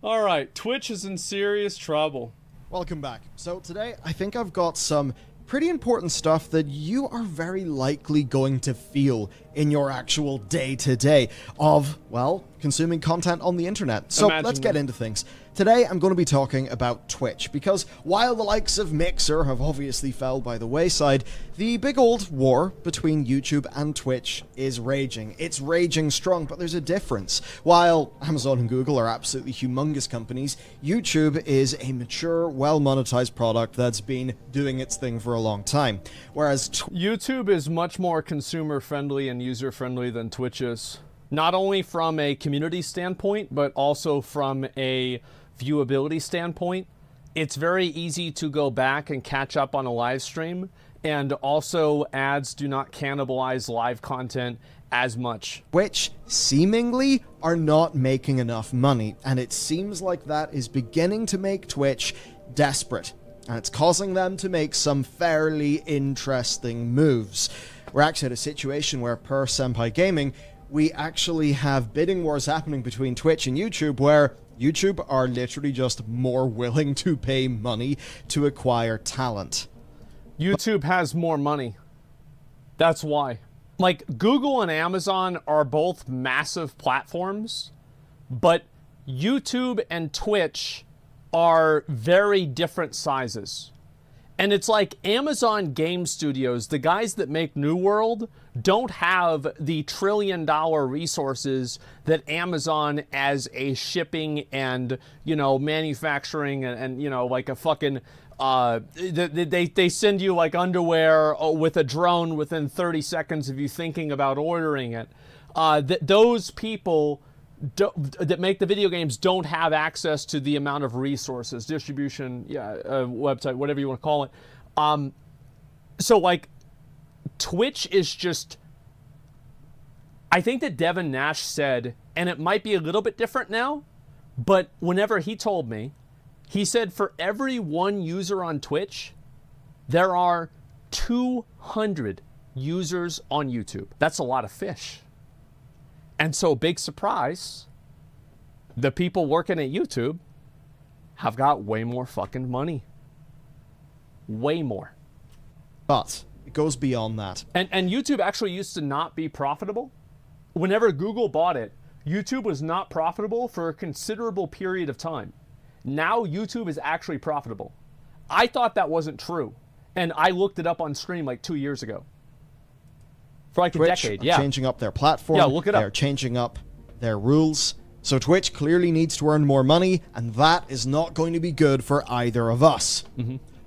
Alright, Twitch is in serious trouble. Welcome back. So today, I think I've got some pretty important stuff that you are very likely going to feel in your actual day-to-day of, well, consuming content on the internet. So let's get into things. Today, I'm going to be talking about Twitch, because while the likes of Mixer have obviously fell by the wayside, the big old war between YouTube and Twitch is raging. It's raging strong, but there's a difference. While Amazon and Google are absolutely humongous companies, YouTube is a mature, well-monetized product that's been doing its thing for a long time. Whereas YouTube is much more consumer-friendly and user-friendly than Twitch is. Not only from a community standpoint, but also from a viewability standpoint. It's very easy to go back and catch up on a live stream, and also ads do not cannibalize live content as much. Twitch seemingly are not making enough money, and it seems like that is beginning to make Twitch desperate, and it's causing them to make some fairly interesting moves. We're actually at a situation where, per Senpai Gaming, we actually have bidding wars happening between Twitch and YouTube, where YouTube are literally just more willing to pay money to acquire talent. YouTube has more money. That's why. Like, Google and Amazon are both massive platforms, but YouTube and Twitch are very different sizes. And it's like Amazon Game Studios, the guys that make New World, don't have the trillion-dollar resources that Amazon as a shipping and, you know, manufacturing and you know, like a fucking, they send you like underwear with a drone within 30 seconds of you thinking about ordering it. Those people that make the video games don't have access to the amount of resources, distribution, website, whatever you want to call it. So like, Twitch is just, I think that Devin Nash said, and it might be a little bit different now, but whenever he told me, he said for every one user on Twitch, there are 200 users on YouTube. That's a lot of fish. And so, big surprise, the people working at YouTube have got way more fucking money. Way more. But it goes beyond that. And YouTube actually used to not be profitable. Whenever Google bought it, YouTube was not profitable for a considerable period of time. Now YouTube is actually profitable. I thought that wasn't true. And I looked it up on stream like 2 years ago. For like Twitch a decade, yeah. Changing up their platform. Yeah, look it up. They're changing up their rules. So Twitch clearly needs to earn more money, and that is not going to be good for either of us.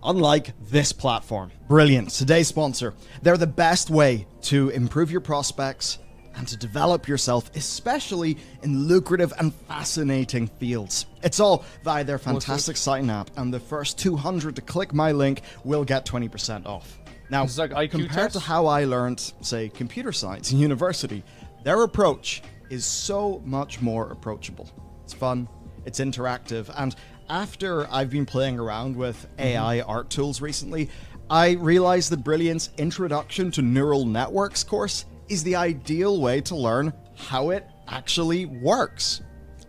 Unlike this platform. Brilliant. Today's sponsor. They're the best way to improve your prospects and to develop yourself, especially in lucrative and fascinating fields. It's all via their fantastic site and app, and the first 200 to click my link will get 20% off. Now, like compared to how I learned, say, computer science in university, their approach is so much more approachable. It's fun, it's interactive, and after I've been playing around with AI art tools recently, I realized that Brilliant's Introduction to Neural Networks course is the ideal way to learn how it actually works.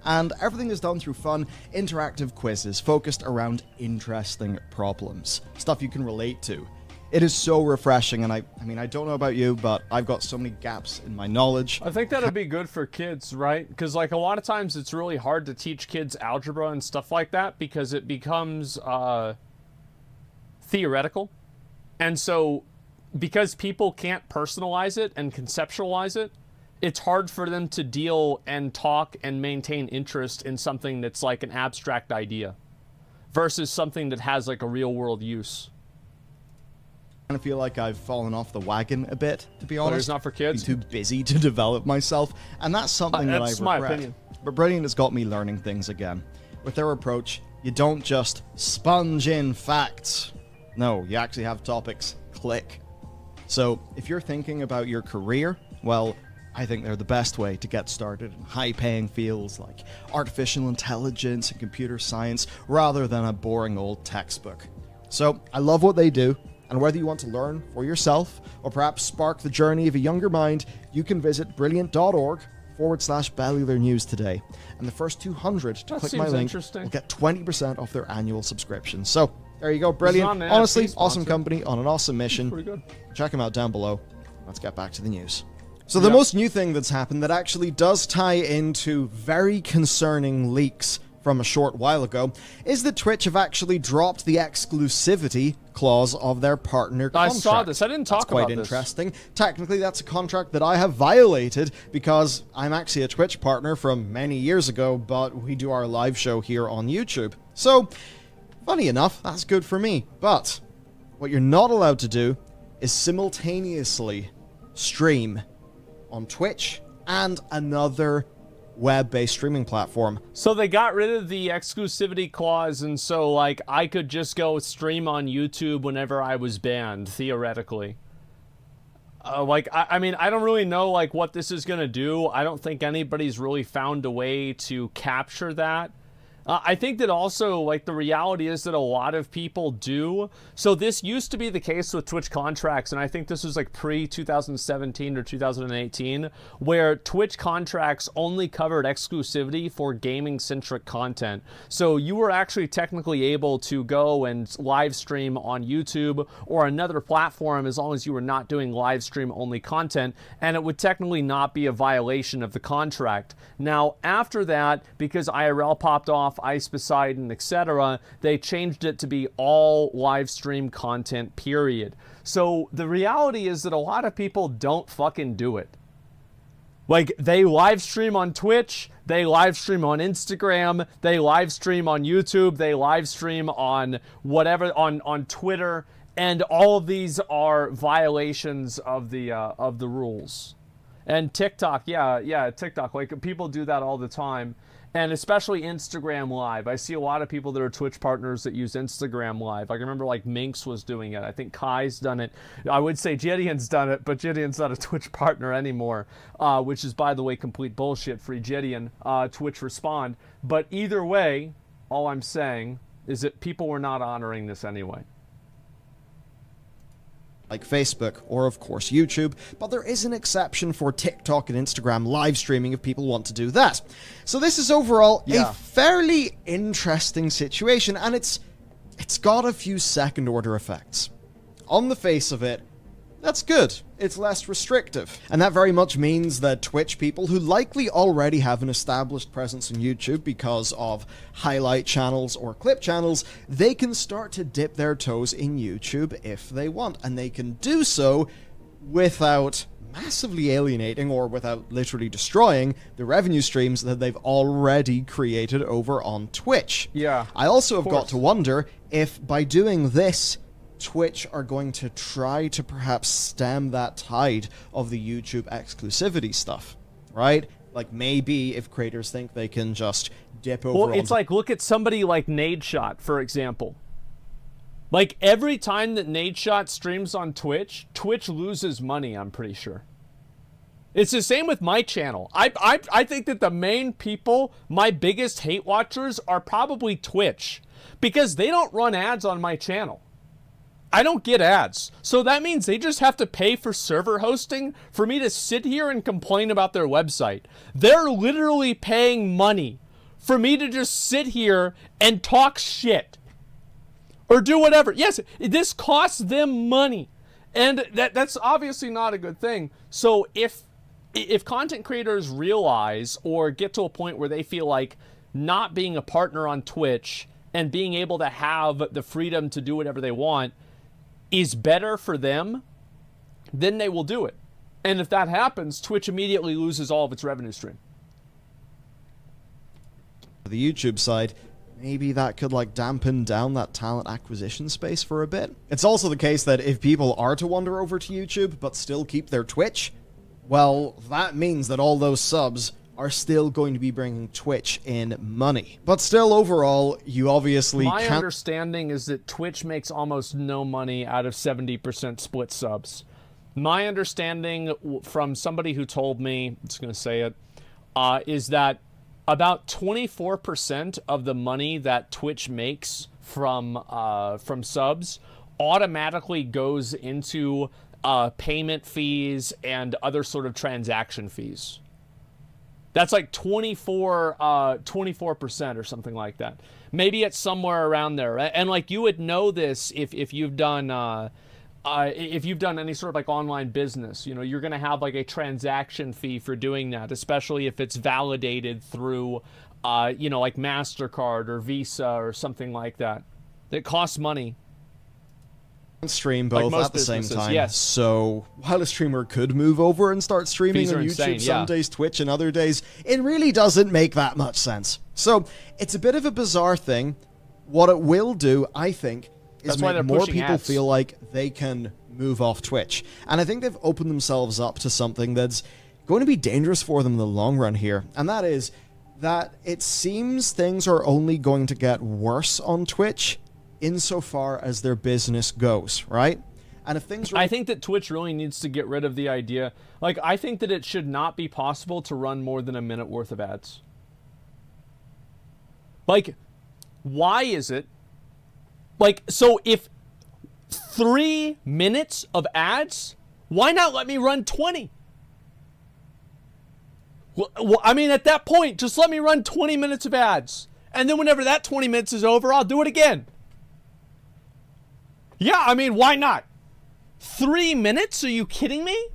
And everything is done through fun, interactive quizzes focused around interesting problems, stuff you can relate to. It is so refreshing, and I mean, I don't know about you, but I've got so many gaps in my knowledge. I think that'd be good for kids, right? Because like a lot of times it's really hard to teach kids algebra and stuff like that because it becomes theoretical. And so because people can't personalize it and conceptualize it, it's hard for them to deal and talk and maintain interest in something that's like an abstract idea versus something that has like a real world use. I feel like I've fallen off the wagon a bit, to be honest. But it's not for kids? Been too busy to develop myself, and that's something that I regret. That's my opinion. But Brilliant has got me learning things again. With their approach, you don't just sponge in facts. No, you actually have topics. Click. So, if you're thinking about your career, well, I think they're the best way to get started in high-paying fields like artificial intelligence and computer science, rather than a boring old textbook. So, I love what they do. And whether you want to learn for yourself, or perhaps spark the journey of a younger mind, you can visit brilliant.org twitch.tv/Bellular News today. And the first 200 to click my link will get 20% off their annual subscription. So, there you go. Brilliant. Honestly, awesome company on an awesome mission. Pretty good. Check them out down below. Let's get back to the news. So the most new thing that's happened that actually does tie into very concerning leaks from a short while ago is that Twitch have actually dropped the exclusivity clause of their partner contract. I saw this. I didn't talk about this. Quite interesting. Technically, that's a contract that I have violated because I'm actually a Twitch partner from many years ago, but we do our live show here on YouTube. So, funny enough, that's good for me. But what you're not allowed to do is simultaneously stream on Twitch and another web-based streaming platform. So they got rid of the exclusivity clause, and so, like, I could just go stream on YouTube whenever I was banned, theoretically. I mean, I don't really know, like, what this is gonna do. I don't think anybody's really found a way to capture that. I think that also, like, the reality is that a lot of people do. So this used to be the case with Twitch contracts, and I think this was like pre-2017 or 2018, where Twitch contracts only covered exclusivity for gaming-centric content. So you were actually technically able to go and live stream on YouTube or another platform as long as you were not doing live stream only content, and it would technically not be a violation of the contract. Now, after that, because IRL popped off, Ice Poseidon, etc., they changed it to be all live stream content, period. So the reality is that a lot of people don't fucking do it. Like, they live stream on Twitch, they live stream on Instagram, they live stream on YouTube, they live stream on whatever, on Twitter, and all of these are violations of the rules. And TikTok, yeah, TikTok, like, people do that all the time. And especially Instagram Live. I see a lot of people that are Twitch partners that use Instagram Live. I remember, like, Minx was doing it. I think Kai's done it. I would say Gideon's done it, but Gideon's not a Twitch partner anymore, which is, by the way, complete bullshit. Free Gideon, Twitch respond. But either way, all I'm saying is that people were not honoring this anyway. Like Facebook, or of course YouTube, but there is an exception for TikTok and Instagram live streaming if people want to do that. So this is overall a fairly interesting situation, and it's got a few second order effects. On the face of it, that's good. It's less restrictive. And that very much means that Twitch people who likely already have an established presence on YouTube because of highlight channels or clip channels, they can start to dip their toes in YouTube if they want. And they can do so without massively alienating or without literally destroying the revenue streams that they've already created over on Twitch. Yeah. I also have got to wonder if by doing this, Twitch are going to try to perhaps stem that tide of the YouTube exclusivity stuff, right? Like, maybe if creators think they can just dip over... Well, it's like, look at somebody like Nadeshot, for example. Like, every time that Nadeshot streams on Twitch, Twitch loses money, I'm pretty sure. It's the same with my channel. I think that the main people, my biggest hate watchers, are probably Twitch, because they don't run ads on my channel. I don't get ads. So that means they just have to pay for server hosting for me to sit here and complain about their website. They're literally paying money for me to just sit here and talk shit. Or do whatever. Yes, this costs them money. And that's obviously not a good thing. So if content creators realize or get to a point where they feel like not being a partner on Twitch and being able to have the freedom to do whatever they want is better for them, then they will do it. And if that happens, Twitch immediately loses all of its revenue stream. The YouTube side, maybe that could, like, dampen down that talent acquisition space for a bit. It's also the case that if people are to wander over to YouTube but still keep their Twitch, well, that means that all those subs are still going to be bringing Twitch in money. But still, overall, you obviously can't... My understanding is that Twitch makes almost no money out of 70% split subs. My understanding from somebody who told me, I'm just going to say it, is that about 24% of the money that Twitch makes from subs automatically goes into payment fees and other sort of transaction fees. That's like 24% or something like that. Maybe it's somewhere around there. And like you would know this if you've done any sort of like online business. You know, you're going to have like a transaction fee for doing that, especially if it's validated through, you know, like MasterCard or Visa or something like that. It costs money. Stream both like at the same time. Yes. So while a streamer could move over and start streaming on YouTube, insane, some days Twitch and other days, it really doesn't make that much sense. So it's a bit of a bizarre thing. What it will do, I think, is make more people feel like they can move off Twitch. And I think they've opened themselves up to something that's going to be dangerous for them in the long run here. And that is that it seems things are only going to get worse on Twitch insofar as their business goes, right? And if things I think that Twitch really needs to get rid of the idea. Like, I think that it should not be possible to run more than a minute worth of ads. Like, why is it? Like, so if 3 minutes of ads, why not let me run 20? Well, I mean, at that point, just let me run 20 minutes of ads. And then whenever that 20 minutes is over, I'll do it again. Yeah, I mean, why not? 3 minutes? Are you kidding me?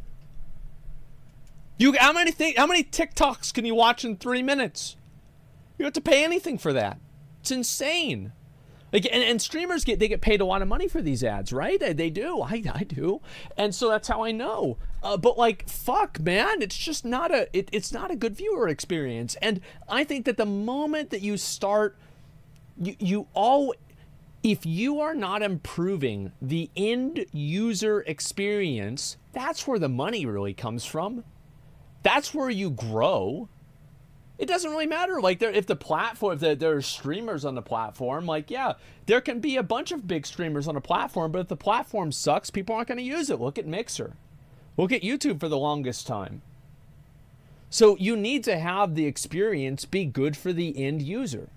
How many TikToks can you watch in 3 minutes? You don't have to pay anything for that. It's insane. Like, and streamers get paid a lot of money for these ads, right? They do. I do. And so that's how I know. But like, fuck, man, it's just not it's not a good viewer experience. And I think that the moment that you start, if you are not improving the end user experience, that's where the money really comes from. That's where you grow. It doesn't really matter. Like, if there are streamers on the platform, like, yeah, there can be a bunch of big streamers on a platform, but if the platform sucks, people aren't going to use it. Look at Mixer. Look at YouTube for the longest time. So you need to have the experience be good for the end user.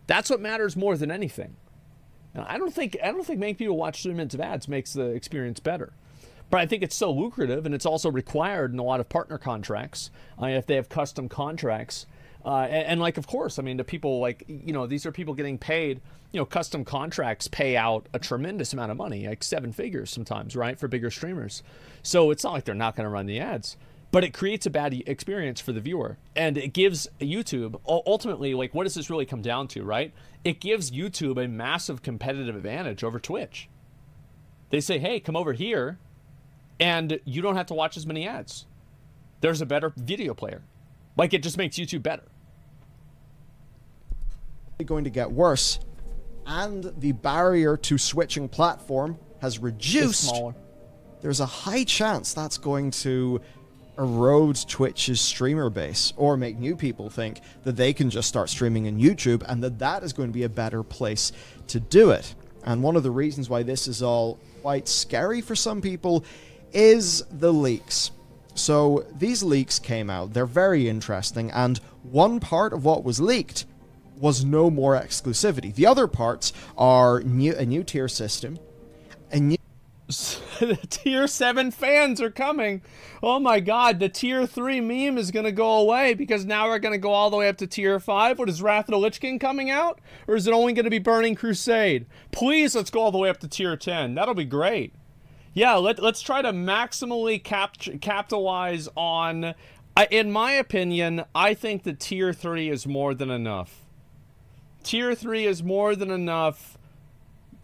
That's what matters more than anything. And I don't think making people watch 3 minutes of ads makes the experience better. But I think it's so lucrative, and it's also required in a lot of partner contracts, if they have custom contracts. And like, of course, I mean, the people, like, you know, these are people getting paid, you know, custom contracts pay out a tremendous amount of money, like 7 figures sometimes, right, for bigger streamers. So it's not like they're not going to run the ads. But it creates a bad experience for the viewer. And it gives YouTube, ultimately, like, what does this really come down to, right? It gives YouTube a massive competitive advantage over Twitch. They say, hey, come over here, and you don't have to watch as many ads. There's a better video player. Like, it just makes YouTube better. Going to get worse, and the barrier to switching platform has reduced. There's a high chance that's going to erode Twitch's streamer base, or make new people think that they can just start streaming on YouTube, and that is going to be a better place to do it. And one of the reasons why this is all quite scary for some people is the leaks. So these leaks came out. They're very interesting, and one part of what was leaked was no more exclusivity. The other parts are a new tier system, the tier 7 fans are coming. Oh my god, the tier 3 meme is going to go away because now we're going to go all the way up to tier 5. What is Wrath of the Lich King coming out? Or is it only going to be Burning Crusade? Please, let's go all the way up to tier 10. That'll be great. Yeah, let's try to maximally capitalize on... in my opinion, I think that tier 3 is more than enough. Tier 3 is more than enough.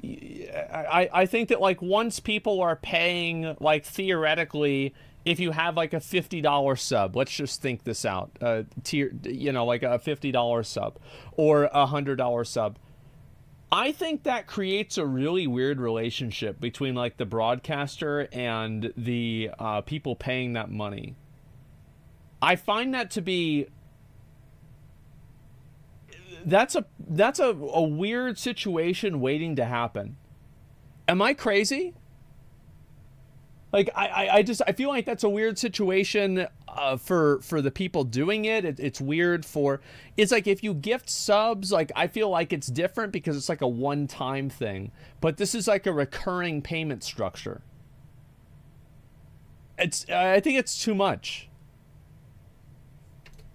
I think that, like, once people are paying, like, theoretically, if you have, like, a $50 sub, let's just think this out, you know, like a $50 sub or a $100 sub, I think that creates a really weird relationship between, like, the broadcaster and the people paying that money. I find that to be... That's a weird situation waiting to happen. Am I crazy? Like, I feel like that's a weird situation for the people doing it. It's weird for... It's like if you gift subs, like, I feel like it's different because it's like a one-time thing. But this is like a recurring payment structure. I think it's too much.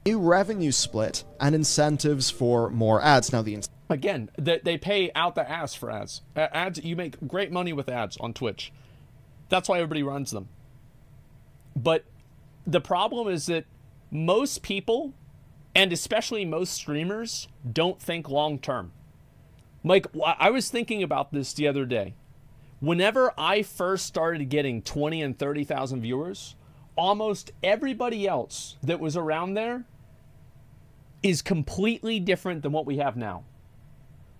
new revenue split and incentives for more ads. Now, again, they pay out the ass for ads. Ads, you make great money with ads on Twitch. That's why everybody runs them. But the problem is that most people, and especially most streamers, don't think long term. Like, I was thinking about this the other day. Whenever I first started getting 20 and 30,000 viewers, almost everybody else that was around there is completely different than what we have now.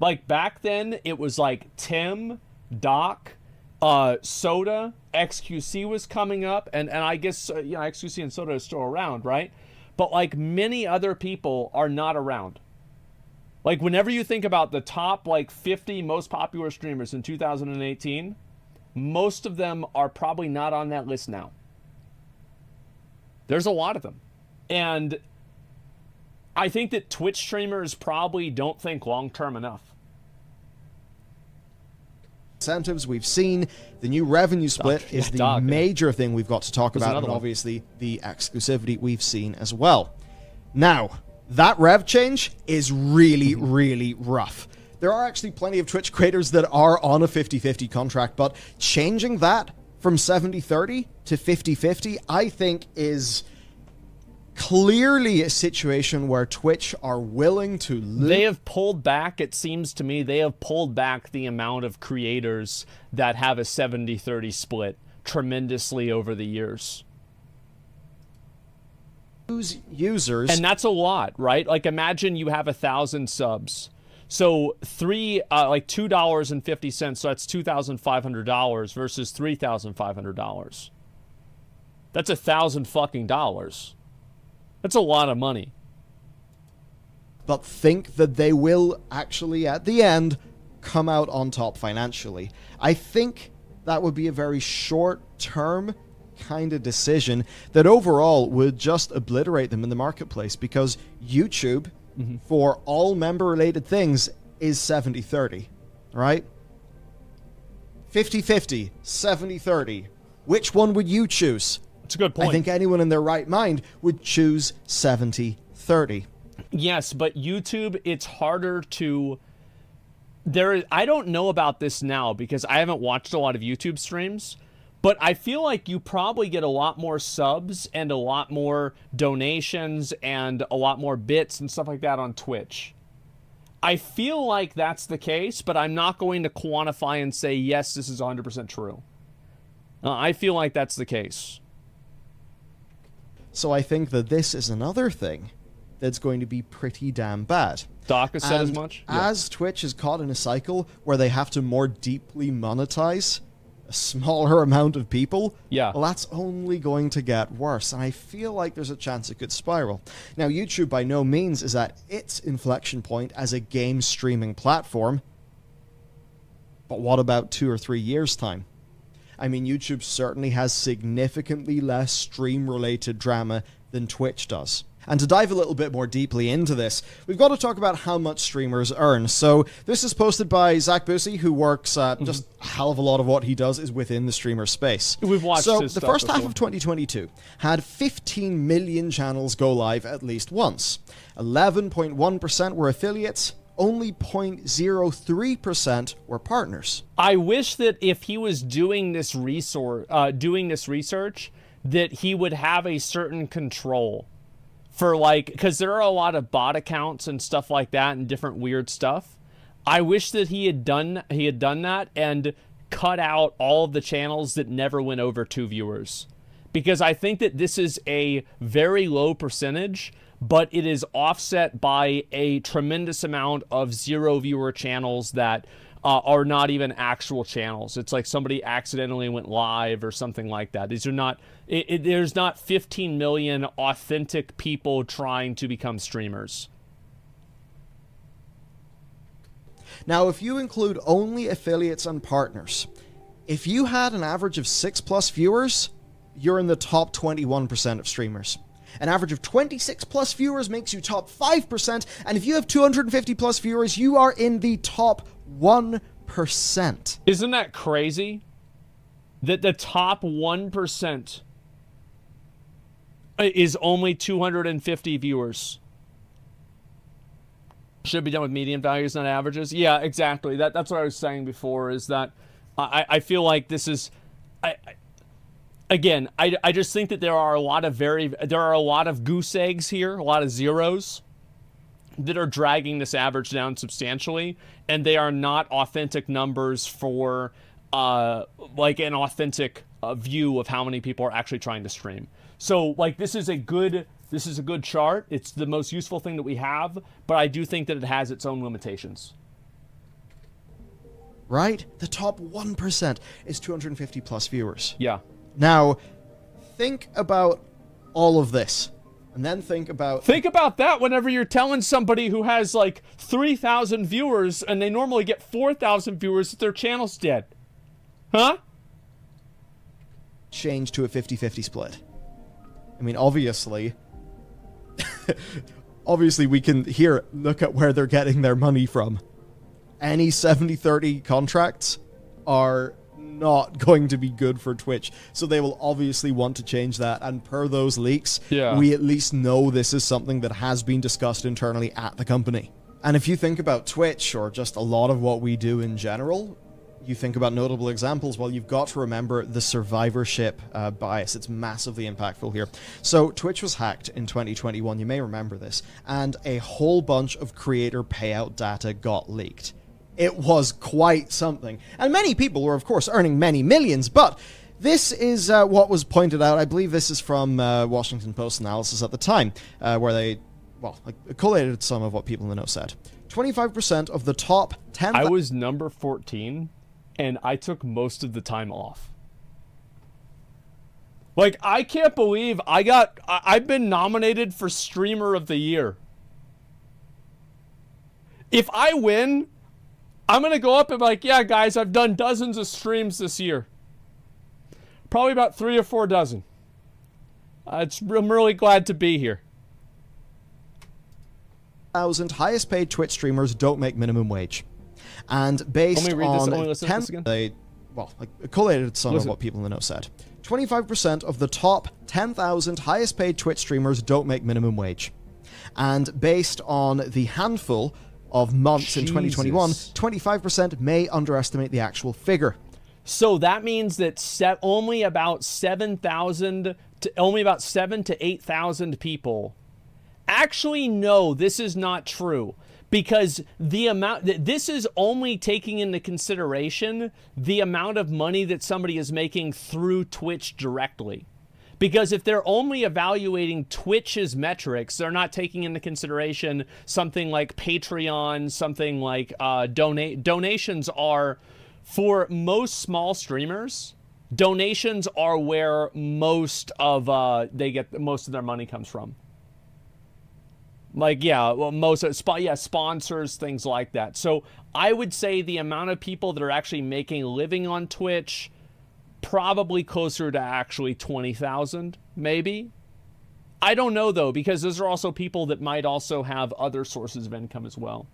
Like, back then, it was like Tim, Doc, Soda, XQC was coming up, and I guess, you know, XQC and Soda are still around, right? But, like, many other people are not around. Like, whenever you think about the top, like, 50 most popular streamers in 2018, most of them are probably not on that list now. There's a lot of them. And I think that Twitch streamers probably don't think long-term enough. Incentives we've seen, the new revenue split is the major thing we've got to talk about, and obviously the exclusivity we've seen as well. Now, that rev change is really, really rough. There are actually plenty of Twitch creators that are on a 50-50 contract, but changing that from 70-30 to 50-50, I think is clearly a situation where Twitch are willing to lose. They have pulled back, it seems to me, they have pulled back the amount of creators that have a 70-30 split tremendously over the years. Users. And that's a lot, right? Like, imagine you have 1,000 subs. So like $2.50, so that's $2,500 versus $3,500. That's $1,000 fucking dollars. That's a lot of money. But think that they will actually, at the end, come out on top financially. I think that would be a very short-term kind of decision that overall would just obliterate them in the marketplace, because YouTube, for all member-related things, is 70-30, right? 50-50, 70-30. Which one would you choose? It's a good point. I think anyone in their right mind would choose 70-30. Yes, but YouTube, it's harder to... I don't know about this now because I haven't watched a lot of YouTube streams, but I feel like you probably get a lot more subs and a lot more donations and a lot more bits and stuff like that on Twitch. I feel like that's the case, but I'm not going to quantify and say, yes, this is 100% true. I feel like that's the case. So I think that this is another thing that's going to be pretty damn bad. Doc has said as much? As Twitch is caught in a cycle where they have to more deeply monetize a smaller amount of people, well, that's only going to get worse, and I feel like there's a chance it could spiral. Now, YouTube by no means is at its inflection point as a game streaming platform, but what about 2 or 3 years' time? I mean, YouTube certainly has significantly less stream-related drama than Twitch does. And to dive a little bit more deeply into this, we've got to talk about how much streamers earn. So this is posted by Zach Busey, who works just a hell of a lot of what he does is within the streamer space. We've watched his the stuff first half before. of 2022 had 15 million channels go live at least once. 11.1% were affiliates. Only 0.03% were partners. I wish that if he was doing this research, that he would have a certain control for, like, because there are a lot of bot accounts and stuff like that and different weird stuff. I wish that he had done that and cut out all of the channels that never went over 2 viewers, because I think that this is a very low percentage, but it is offset by a tremendous amount of 0 viewer channels that are not even actual channels. It's like somebody accidentally went live or something like that. These are not, there's not 15 million authentic people trying to become streamers. Now, if you include only affiliates and partners, if you had an average of 6+ viewers, you're in the top 21% of streamers. An average of 26+ viewers makes you top 5%, and if you have 250+ viewers, you are in the top 1%. Isn't that crazy? That the top 1% is only 250 viewers. Should be done with median values, not averages. Yeah, exactly. That's what I was saying before, is that I feel like this is... Again, I just think that there are a lot of goose eggs here, a lot of zeros that are dragging this average down substantially, and they are not authentic numbers for like an authentic view of how many people are actually trying to stream. So like this is a good chart. It's the most useful thing that we have, but I do think that it has its own limitations. Right? The top 1% is 250 plus viewers. Yeah. Now, think about all of this. And then think about that whenever you're telling somebody who has like 3,000 viewers and they normally get 4,000 viewers that their channel's dead. Huh? Change to a 50-50 split. I mean, obviously, we can here look at where they're getting their money from. Any 70-30 contracts are not going to be good for Twitch, so they will obviously want to change that, and per those leaks, we at least know this is something that has been discussed internally at the company. And if you think about Twitch, or just a lot of what we do in general, you think about notable examples, well, you've got to remember the survivorship bias. It's massively impactful here. So Twitch was hacked in 2021, you may remember this, and a whole bunch of creator payout data got leaked. It was quite something. And many people were, of course, earning many millions, but this is what was pointed out. I believe this is from Washington Post analysis at the time, where they, well, collated some of what people in the know said. 25% of the top 10... I was number 14, and I took most of the time off. Like, I can't believe I've been nominated for Streamer of the Year. If I win... I'm going to go up and be like, yeah, guys, I've done dozens of streams this year. Probably about 3 or 4 dozen. I'm really glad to be here. 1,000 highest paid Twitch streamers don't make minimum wage. And based on 10, they, well, collated some of what people in the know said. 25% of the top 10,000 highest paid Twitch streamers don't make minimum wage. And based on the handful of months in 2021, 25% may underestimate the actual figure. So that means that only about 7,000 to 8,000 people actually know this is not true, because the amount this is only taking into consideration the amount of money that somebody is making through Twitch directly. Because if they're only evaluating Twitch's metrics, they're not taking into consideration something like Patreon, something like donations are, for most small streamers, donations are where most of they get most of their money comes from. Like, yeah, well, sponsors, things like that. So I would say the amount of people that are actually making a living on Twitch, probably closer to actually 20,000, maybe. I don't know, though, because those are also people that might also have other sources of income as well.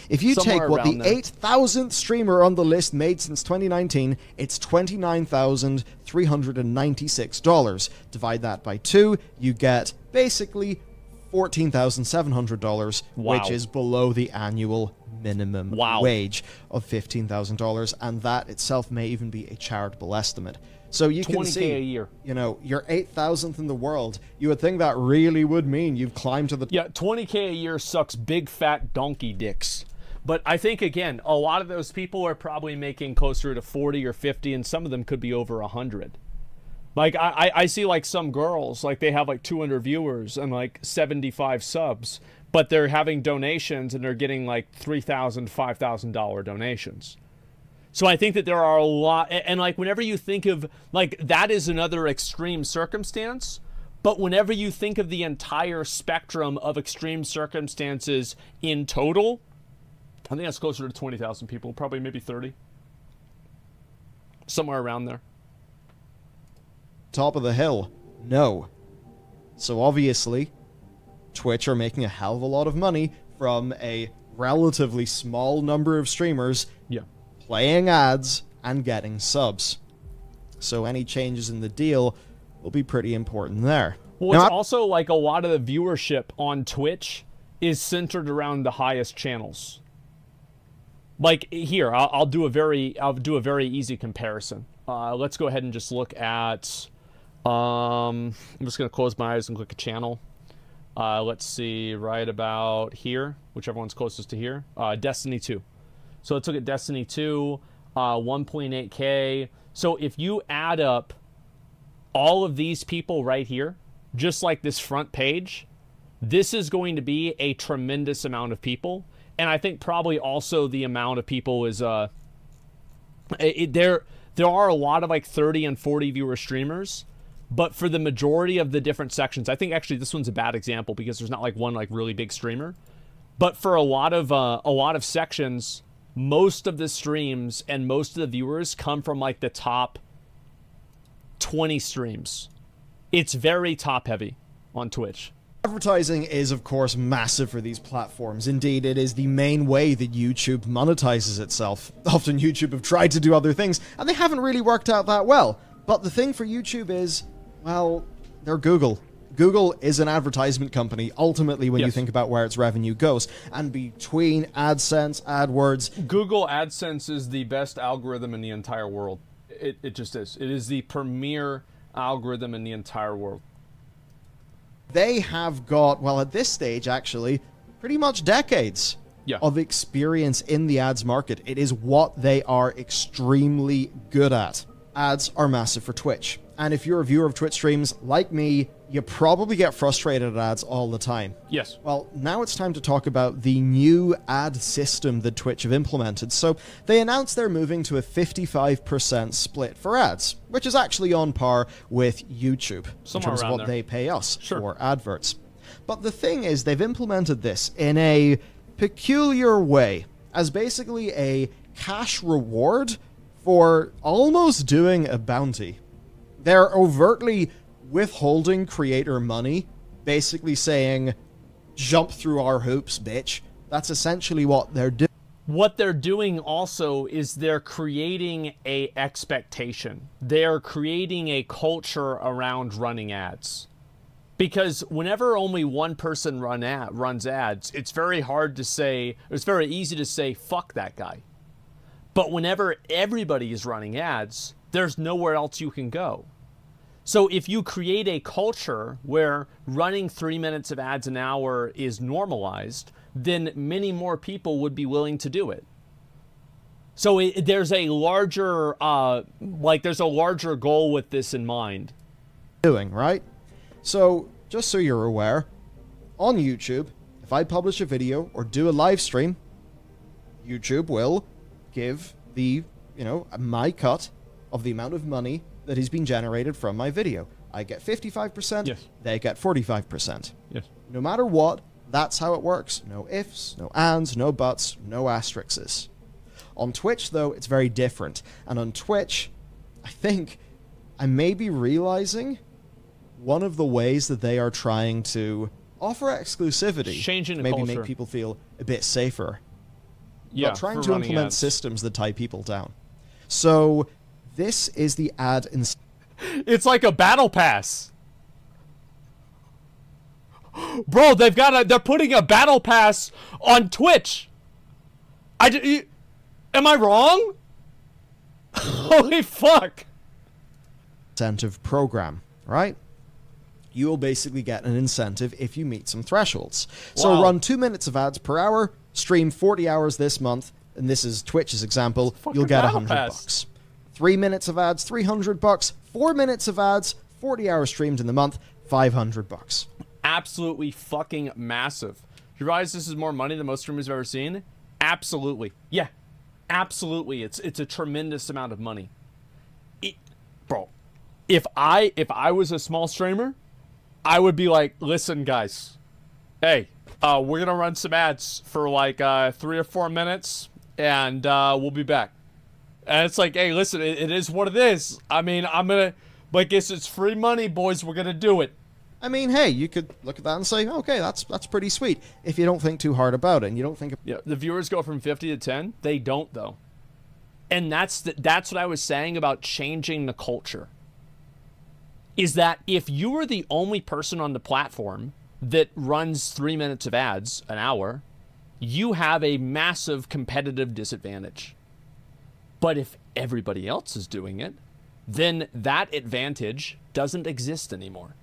If you take what the 8,000th streamer on the list made since 2019, it's $29,396. Divide that by 2, you get basically $14,700, which is below the annual minimum wage of $15,000, and that itself may even be a charitable estimate. So you can see, a year. You know, you're 8,000th in the world. You would think that really would mean you've climbed to the... Yeah, 20K a year sucks big fat donkey dicks. But I think, again, a lot of those people are probably making closer to 40 or 50, and some of them could be over 100. Like, I see, like, some girls, like, they have, like, 200 viewers and, like, 75 subs, but they're having donations and they're getting, like, $3,000, $5,000 donations. So I think that there are a lot, and, like, whenever you think of, like, that is another extreme circumstance, but whenever you think of the entire spectrum of extreme circumstances in total, I think that's closer to 20,000 people, probably maybe 30. Somewhere around there. Top of the hill? No. So obviously, Twitch are making a hell of a lot of money from a relatively small number of streamers playing ads and getting subs. So any changes in the deal, will be pretty important there. Well, Now, it's also like a lot of the viewership on Twitch is centered around the highest channels. Like here, I'll do a very easy comparison. Let's go ahead and just look at. I'm just gonna close my eyes and click a channel. Let's see, right about here, whichever one's closest to here. Destiny 2. So let's look at Destiny 2, 1.8K. So if you add up all of these people right here, just like this front page, this is going to be a tremendous amount of people. And I think probably also the amount of people is, there are a lot of like 30 and 40 viewer streamers, but for the majority of the different sections, I think actually this one's a bad example because there's not like one like really big streamer. But for a lot of sections, most of the streams and most of the viewers come from like the top 20 streams. It's very top heavy on Twitch. Advertising is, of course, massive for these platforms. Indeed, it is the main way that YouTube monetizes itself. Often YouTube have tried to do other things, and they haven't really worked out that well. But the thing for YouTube is, well, they're Google. Google is an advertisement company, ultimately, when you think about where its revenue goes. And between AdSense, AdWords... Google AdSense is the best algorithm in the entire world. It just is. It is the premier algorithm in the entire world. They have got, well, at this stage, actually, pretty much decades of experience in the ads market. It is what they are extremely good at. Ads are massive for Twitch. And if you're a viewer of Twitch streams like me, you probably get frustrated at ads all the time. Yes. Well, now it's time to talk about the new ad system that Twitch have implemented. So they announced they're moving to a 55% split for ads, which is actually on par with YouTube in terms of what they pay us for adverts. But the thing is, they've implemented this in a peculiar way as basically a cash reward for almost doing a bounty. They're overtly withholding creator money, basically saying, jump through our hoops, bitch. That's essentially what they're doing. What they're doing also is they're creating a expectation. They're creating a culture around running ads. Because whenever only one person runs ads, it's very hard to say, it's very easy to say, fuck that guy. But whenever everybody is running ads, there's nowhere else you can go. So if you create a culture where running 3 minutes of ads an hour is normalized, then many more people would be willing to do it. So there's a larger, there's a larger goal with this in mind. Right? So, just so you're aware, on YouTube, if I publish a video or do a live stream, YouTube will give the, my cut of the amount of money that has been generated from my video. I get 55%, they get 45%. No matter what, that's how it works. No ifs, no ands, no buts, no asterisks. On Twitch, though, it's very different. And on Twitch, I think I may be realizing one of the ways that they are trying to offer exclusivity Changing the maybe culture. Make people feel a bit safer. Yeah, but trying to implement systems that tie people down. So this is the ad. It's like a battle pass. Bro, they're putting a battle pass on Twitch. Am I wrong? Holy fuck. Incentive program, right? You will basically get an incentive if you meet some thresholds. So run 2 minutes of ads per hour, stream 40 hours this month, and this is Twitch's example, you'll get $100. 3 minutes of ads, $300. 4 minutes of ads, 40 hours streamed in the month, $500. Absolutely fucking massive. You realize this is more money than most streamers have ever seen? Absolutely. Yeah. Absolutely. It's a tremendous amount of money. Bro, if I was a small streamer, I would be like, listen guys, hey, we're gonna run some ads for like 3 or 4 minutes and we'll be back. And it's like, hey, listen, it is what it is. I mean, I'm gonna, like, it's free money, boys. We're gonna do it. I mean, hey, you could look at that and say, okay, that's pretty sweet. If you don't think too hard about it, and you don't think... Yeah, the viewers go from 50 to 10. They don't, though. And that's what I was saying about changing the culture. is that if you are the only person on the platform that runs 3 minutes of ads an hour, you have a massive competitive disadvantage. But if everybody else is doing it, then that advantage doesn't exist anymore.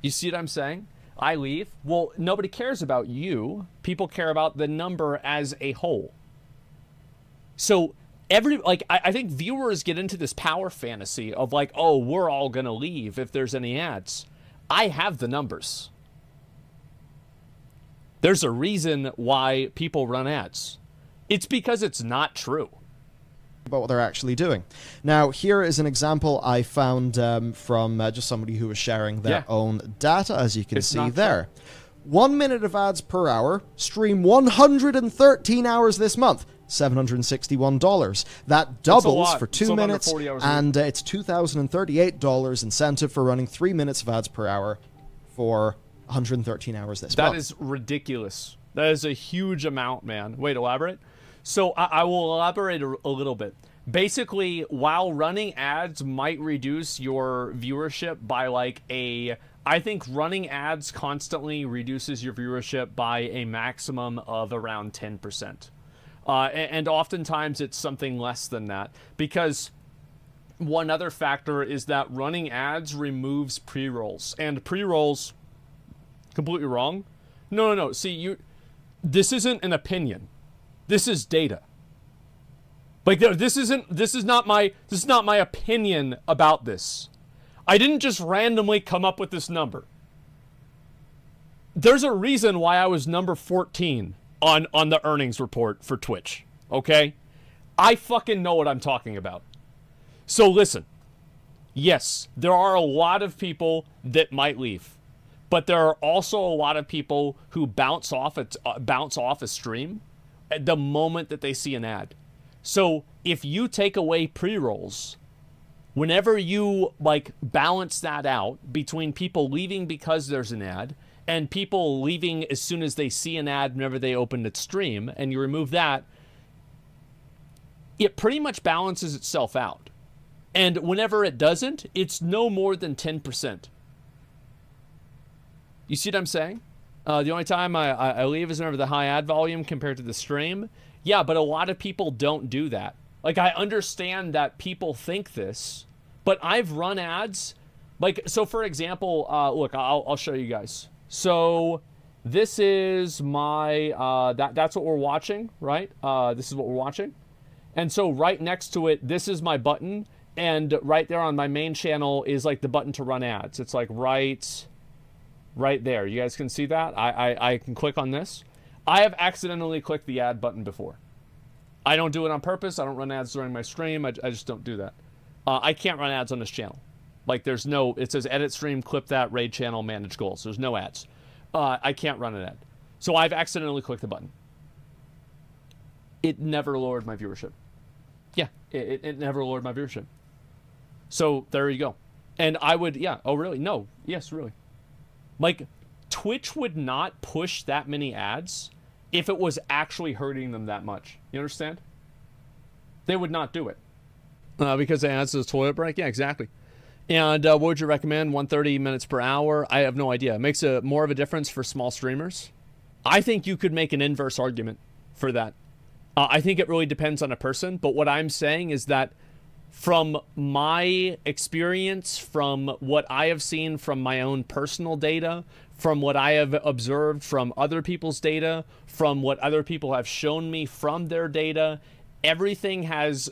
You see what I'm saying? I leave. Well, nobody cares about you. People care about the number as a whole. So I think viewers get into this power fantasy of like, oh, we're all going to leave if there's any ads. I have the numbers. There's a reason why people run ads. It's because it's not true. About what they're actually doing. Now, here is an example I found from just somebody who was sharing their own data, as you can see there. 1 minute of ads per hour, stream 113 hours this month, $761. That doubles for 2 minutes, and it's $2,038 incentive for running 3 minutes of ads per hour for 113 hours this month. That is ridiculous. That is a huge amount, man. Wait, elaborate? So I will elaborate a little bit. Basically, while running ads might reduce your viewership by like I think running ads constantly reduces your viewership by a maximum of around 10%. And oftentimes it's something less than that, because one other factor is that running ads removes pre-rolls, and pre-rolls, completely wrong. No. See, this isn't an opinion. This is data. Like, this is not my opinion about this. I didn't just randomly come up with this number. There's a reason why I was number 14 on the earnings report for Twitch, okay? I fucking know what I'm talking about. So listen, yes, there are a lot of people that might leave, but there are also a lot of people who bounce off a stream at the moment that they see an ad. So if you take away pre-rolls, whenever you like balance that out between people leaving because there's an ad and people leaving as soon as they see an ad whenever they open the stream, and you remove that, it pretty much balances itself out. And whenever it doesn't, it's no more than 10%. You see what I'm saying? The only time I leave is whenever the high ad volume compared to the stream. Yeah, but a lot of people don't do that. Like, I understand that people think this, but I've run ads. Like, so for example, look, I'll show you guys. So this is my, that's what we're watching, right? This is what we're watching. And so right next to it, this is my button. And right there on my main channel is like the button to run ads. It's like right there. You guys can see that? I can click on this. I have accidentally clicked the ad button before. I don't do it on purpose. I don't run ads during my stream. I just don't do that. I can't run ads on this channel. Like, there's no, it says edit stream, clip that, raid channel, manage goals. There's no ads. I can't run an ad. So I've accidentally clicked the button. It never lowered my viewership. Yeah, it never lowered my viewership. So there you go. And I would, yeah, oh really? No, yes, really. Like, Twitch would not push that many ads if it was actually hurting them that much. You understand? They would not do it. Because it adds to the toilet break? Yeah, exactly. And what would you recommend? 130 minutes per hour? I have no idea. It makes more of a difference for small streamers. I think you could make an inverse argument for that. I think it really depends on a person. But what I'm saying is that from my experience, from what I have seen from my own personal data, from what I have observed from other people's data, from what other people have shown me from their data, everything has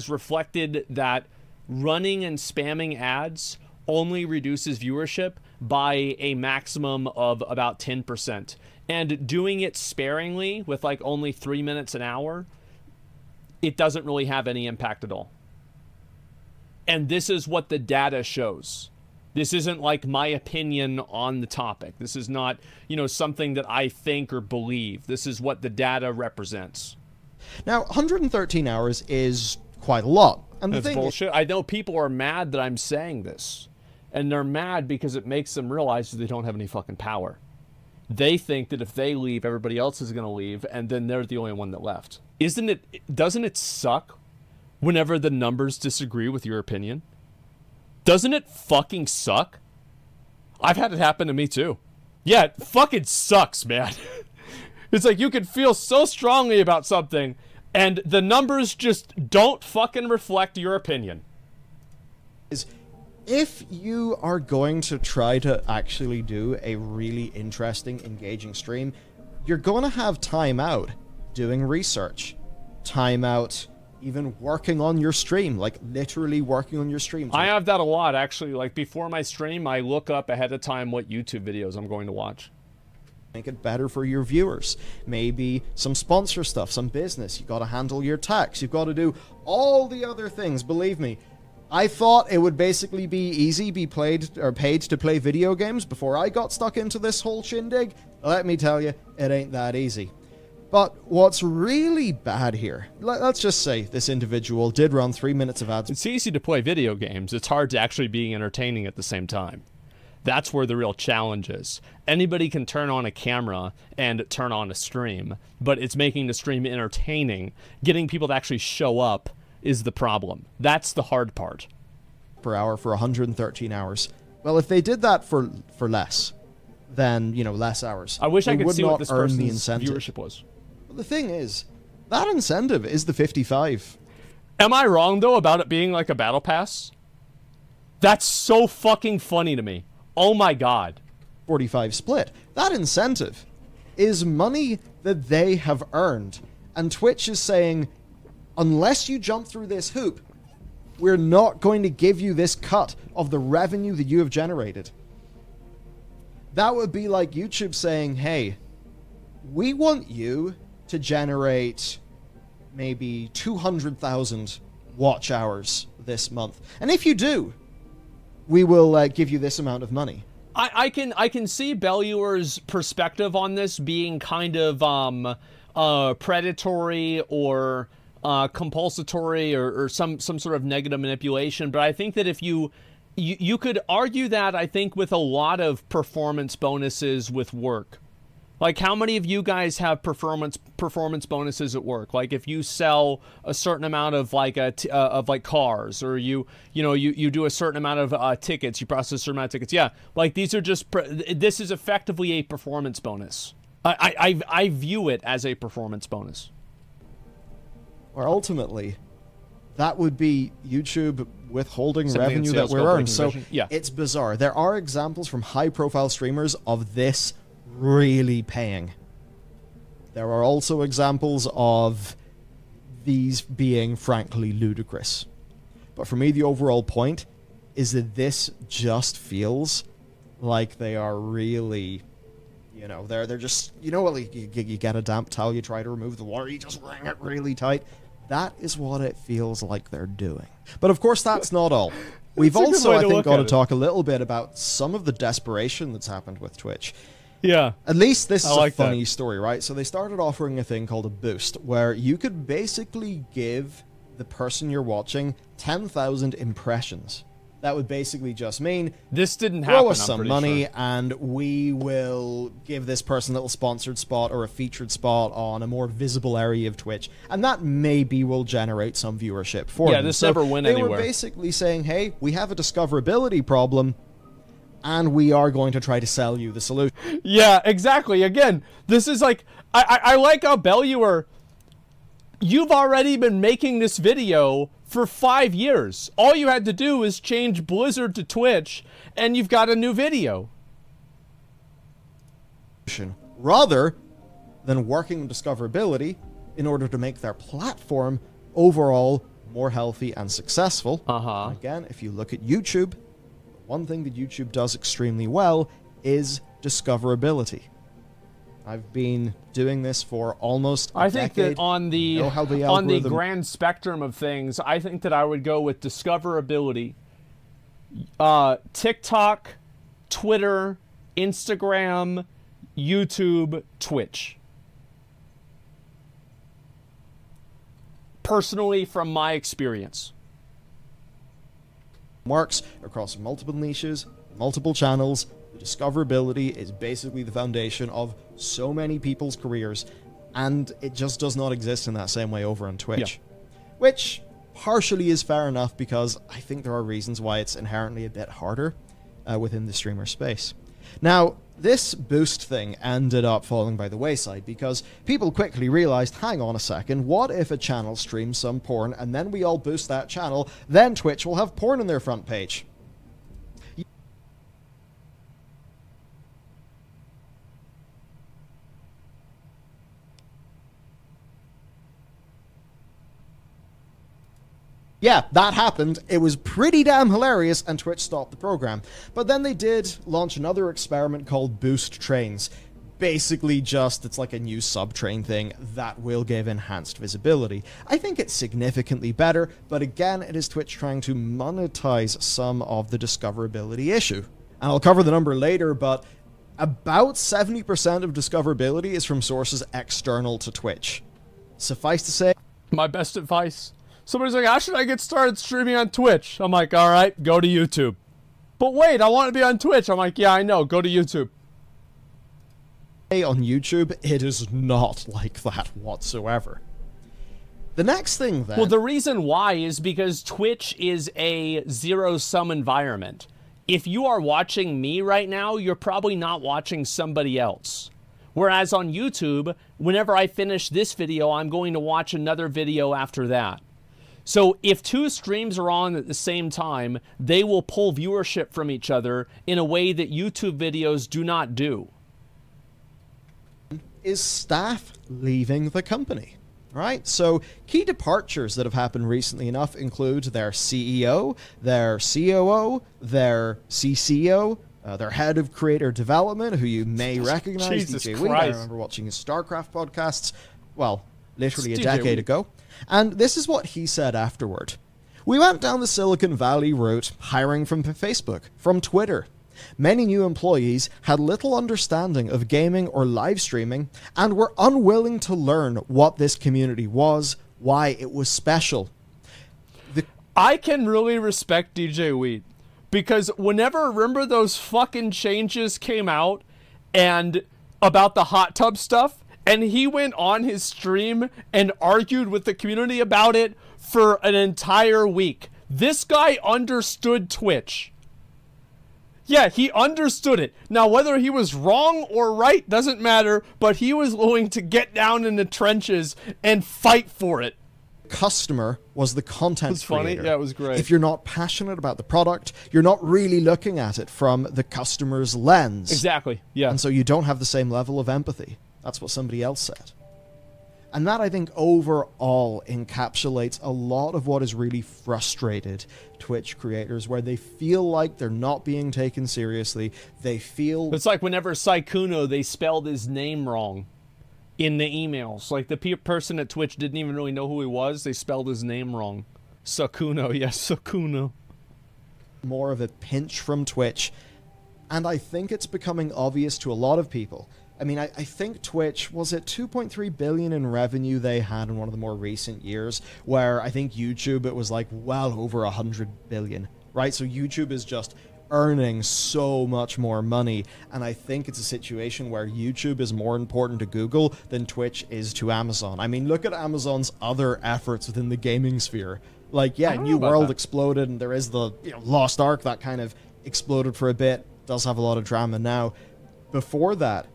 reflected that running and spamming ads only reduces viewership by a maximum of about 10%. And doing it sparingly with like only 3 minutes an hour, it doesn't really have any impact at all. And this is what the data shows. This isn't like my opinion on the topic. This is not, you know, something that I think or believe. This is what the data represents. Now, 113 hours is quite a lot. And that's bullshit. I know people are mad that I'm saying this. And they're mad because it makes them realize that they don't have any fucking power. They think that if they leave, everybody else is going to leave, and then they're the only one that left. Doesn't it suck whenever the numbers disagree with your opinion? Doesn't it fucking suck? I've had it happen to me too. Yeah, it fucking sucks, man. It's like you can feel so strongly about something and the numbers just don't fucking reflect your opinion. If you are going to try to actually do a really interesting, engaging stream, you're going to have time out doing research, time out even working on your stream, like literally working on your stream. I have that a lot, actually. Like before my stream, I look up ahead of time what YouTube videos I'm going to watch. Make it better for your viewers. Maybe some sponsor stuff, some business. You got to handle your tax. You've got to do all the other things. Believe me, I thought it would basically be easy, be paid to play video games before I got stuck into this whole shindig. Let me tell you, it ain't that easy. But what's really bad here, let's just say this individual did run 3 minutes of ads. It's easy to play video games. It's hard to actually be entertaining at the same time. That's where the real challenge is. Anybody can turn on a camera and turn on a stream, but it's making the stream entertaining. Getting people to actually show up is the problem. That's the hard part. Per hour for 113 hours. Well, if they did that for less, then, you know, less hours. I wish I could see what this person's incentive. viewership was. But the thing is, that incentive is the 55. Am I wrong, though, about it being like a battle pass? That's so fucking funny to me. Oh my god. 45 split. That incentive is money that they have earned. And Twitch is saying, unless you jump through this hoop, we're not going to give you this cut of the revenue that you have generated. That would be like YouTube saying, hey, we want you to generate maybe 200,000 watch hours this month. And if you do, we will give you this amount of money. I can see Bellular's perspective on this being kind of predatory or compulsory or some sort of negative manipulation, but I think that if you could argue that, I think, with a lot of performance bonuses with work. Like, how many of you guys have performance bonuses at work? Like, if you sell a certain amount of like cars, or you do a certain amount of tickets, you process a certain amount of tickets. Yeah, like these are just this is effectively a performance bonus. I view it as a performance bonus. Or ultimately, that would be YouTube withholding revenue that we're earning. So yeah, it's bizarre. There are examples from high-profile streamers of this really paying. There are also examples of these being frankly ludicrous. But for me, the overall point is that this just feels like they are really, you know, they're just, you know what, you get a damp towel, you try to remove the water, you just wring it really tight. That is what it feels like they're doing. But of course, that's not all. We've also, I think, got to talk a little bit about some of the desperation that's happened with Twitch. Yeah. At least this is a funny story, right? So they started offering a thing called a boost, where you could basically give the person you're watching 10,000 impressions. That would basically just mean, this didn't happen, throw us some money, and we will give this person a little sponsored spot or a featured spot on a more visible area of Twitch, and that maybe will generate some viewership for them. Yeah, this never went anywhere. They were basically saying, hey, we have a discoverability problem, and we are going to try to sell you the solution. Yeah, exactly. Again, this is like, I like how Bellular, you've already been making this video for 5 years. All you had to do is change Blizzard to Twitch, and you've got a new video. Rather than working on discoverability in order to make their platform overall more healthy and successful. Again, if you look at YouTube, one thing that YouTube does extremely well is discoverability. I've been doing this for almost a decade. I think that on the grand spectrum of things, I think that I would go with discoverability. TikTok, Twitter, Instagram, YouTube, Twitch. Personally, from my experience. Works across multiple niches, multiple channels. The discoverability is basically the foundation of so many people's careers, and it just does not exist in that same way over on Twitch. Yeah. Which, partially is fair enough because I think there are reasons why it's inherently a bit harder within the streamer space. Now, this boost thing ended up falling by the wayside because people quickly realized, hang on a second, what if a channel streams some porn and then we all boost that channel, then Twitch will have porn on their front page. Yeah, that happened. It was pretty damn hilarious, and Twitch stopped the program. But then they did launch another experiment called Boost Trains. Basically just, it's like a new sub-train thing that will give enhanced visibility. I think it's significantly better, but again, it is Twitch trying to monetize some of the discoverability issue. And I'll cover the number later, but about 70% of discoverability is from sources external to Twitch. Suffice to say... My best advice... Somebody's like, how should I get started streaming on Twitch? I'm like, all right, go to YouTube. But wait, I want to be on Twitch. I'm like, yeah, I know, go to YouTube. On YouTube, it is not like that whatsoever. The next thing, then... Well, the reason why is because Twitch is a zero-sum environment. If you are watching me right now, you're probably not watching somebody else. Whereas on YouTube, whenever I finish this video, I'm going to watch another video after that. So if two streams are on at the same time, they will pull viewership from each other in a way that YouTube videos do not do. Is staff leaving the company, right? So key departures that have happened recently enough include their CEO, their COO, their CCO, their head of creator development, who you may recognize, Jesus DJ Christ. Weed. I remember watching his StarCraft podcasts, well, literally a DJ decade Weed. ago. And this is what he said afterward. We went down the Silicon Valley route, hiring from Facebook, from Twitter. Many new employees had little understanding of gaming or live streaming and were unwilling to learn what this community was, why it was special. I can really respect DJ Weed, because whenever, remember those fucking changes came out and about the hot tub stuff, and he went on his stream and argued with the community about it for an entire week. This guy understood Twitch. Yeah, he understood it. Now, whether he was wrong or right doesn't matter, but he was willing to get down in the trenches and fight for it. Customer was the content It was funny. creator. Yeah, it was great. If you're not passionate about the product, you're not really looking at it from the customer's lens. Exactly, yeah. And so you don't have the same level of empathy. That's what somebody else said. And that, I think, overall encapsulates a lot of what has really frustrated Twitch creators, where they feel like they're not being taken seriously. They feel... It's like whenever Saikuno, they spelled his name wrong in the emails. Like, the person at Twitch didn't even really know who he was. They spelled his name wrong. Sakuno, yes, Sakuno. More of a pinch from Twitch. And I think it's becoming obvious to a lot of people. I mean, I think Twitch, was it 2.3 billion in revenue they had in one of the more recent years, where I think YouTube, it was like well over 100 billion, right? So YouTube is just earning so much more money, and I think it's a situation where YouTube is more important to Google than Twitch is to Amazon. I mean, look at Amazon's other efforts within the gaming sphere. Like, yeah, New World exploded, and there is the Lost Ark that kind of exploded for a bit, does have a lot of drama now. Before that,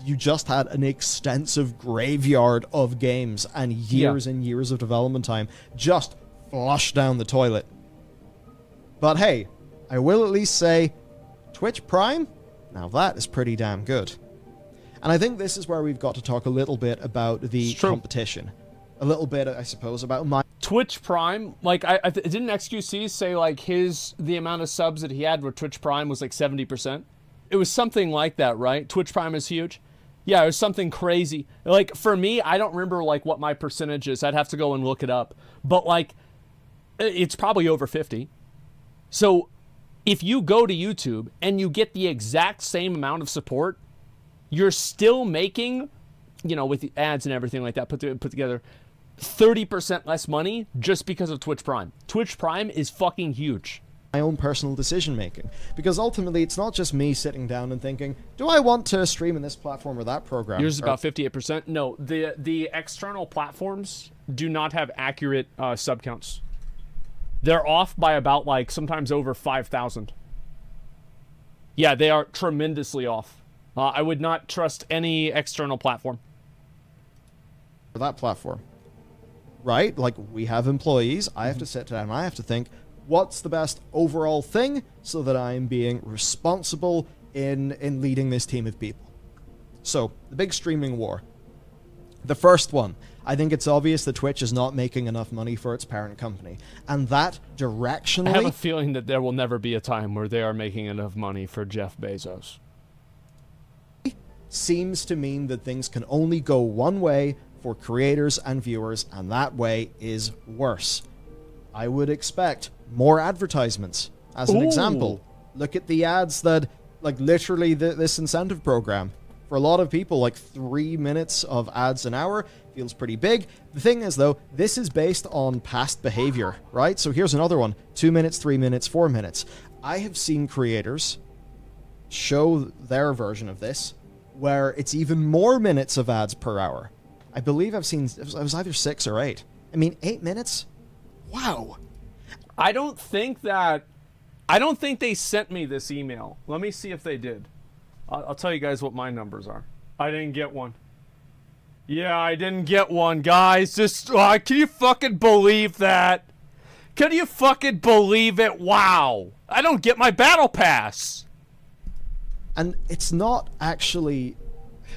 you just had an extensive graveyard of games and years and years of development time just flushed down the toilet. But hey, I will at least say, Twitch Prime? Now that is pretty damn good. And I think this is where we've got to talk a little bit about the competition. A little bit, I suppose, about my... Twitch Prime, like, didn't XQC say, like, the amount of subs that he had with Twitch Prime was like 70%? It was something like that, right? Twitch Prime is huge. Yeah, it was something crazy. Like, for me, I don't remember, like, what my percentage is. I'd have to go and look it up. But, like, it's probably over 50. So, if you go to YouTube and you get the exact same amount of support, you're still making, you know, with the ads and everything like that put together, 30% less money just because of Twitch Prime. Twitch Prime is fucking huge. My own personal decision making, because ultimately it's not just me sitting down and thinking, do I want to stream in this platform or that program? Yours is about 58%. No, the external platforms do not have accurate sub counts. They're off by about, like, sometimes over 5,000. Yeah, they are tremendously off. I would not trust any external platform. For that platform. Right? Like, we have employees. I have to sit down and I have to think, what's the best overall thing so that I'm being responsible in leading this team of people? So, the big streaming war. The first one. I think it's obvious that Twitch is not making enough money for its parent company. And that directionally... I have a feeling that there will never be a time where they are making enough money for Jeff Bezos. Seems to mean that things can only go one way for creators and viewers, and that way is worse. I would expect more advertisements. As an example, look at the ads that, like, literally this incentive program. For a lot of people, like 3 minutes of ads an hour feels pretty big. The thing is, though, this is based on past behavior, right? So here's another one. 2 minutes, 3 minutes, 4 minutes. I have seen creators show their version of this where it's even more minutes of ads per hour. I believe I've seen, it was either 6 or 8. I mean, 8 minutes? Wow. I don't think they sent me this email. Let me see if they did. I'll tell you guys what my numbers are. I didn't get one. Yeah, I didn't get one, guys. Just, can you fucking believe that? Can you fucking believe it? Wow. I don't get my battle pass. And it's not actually...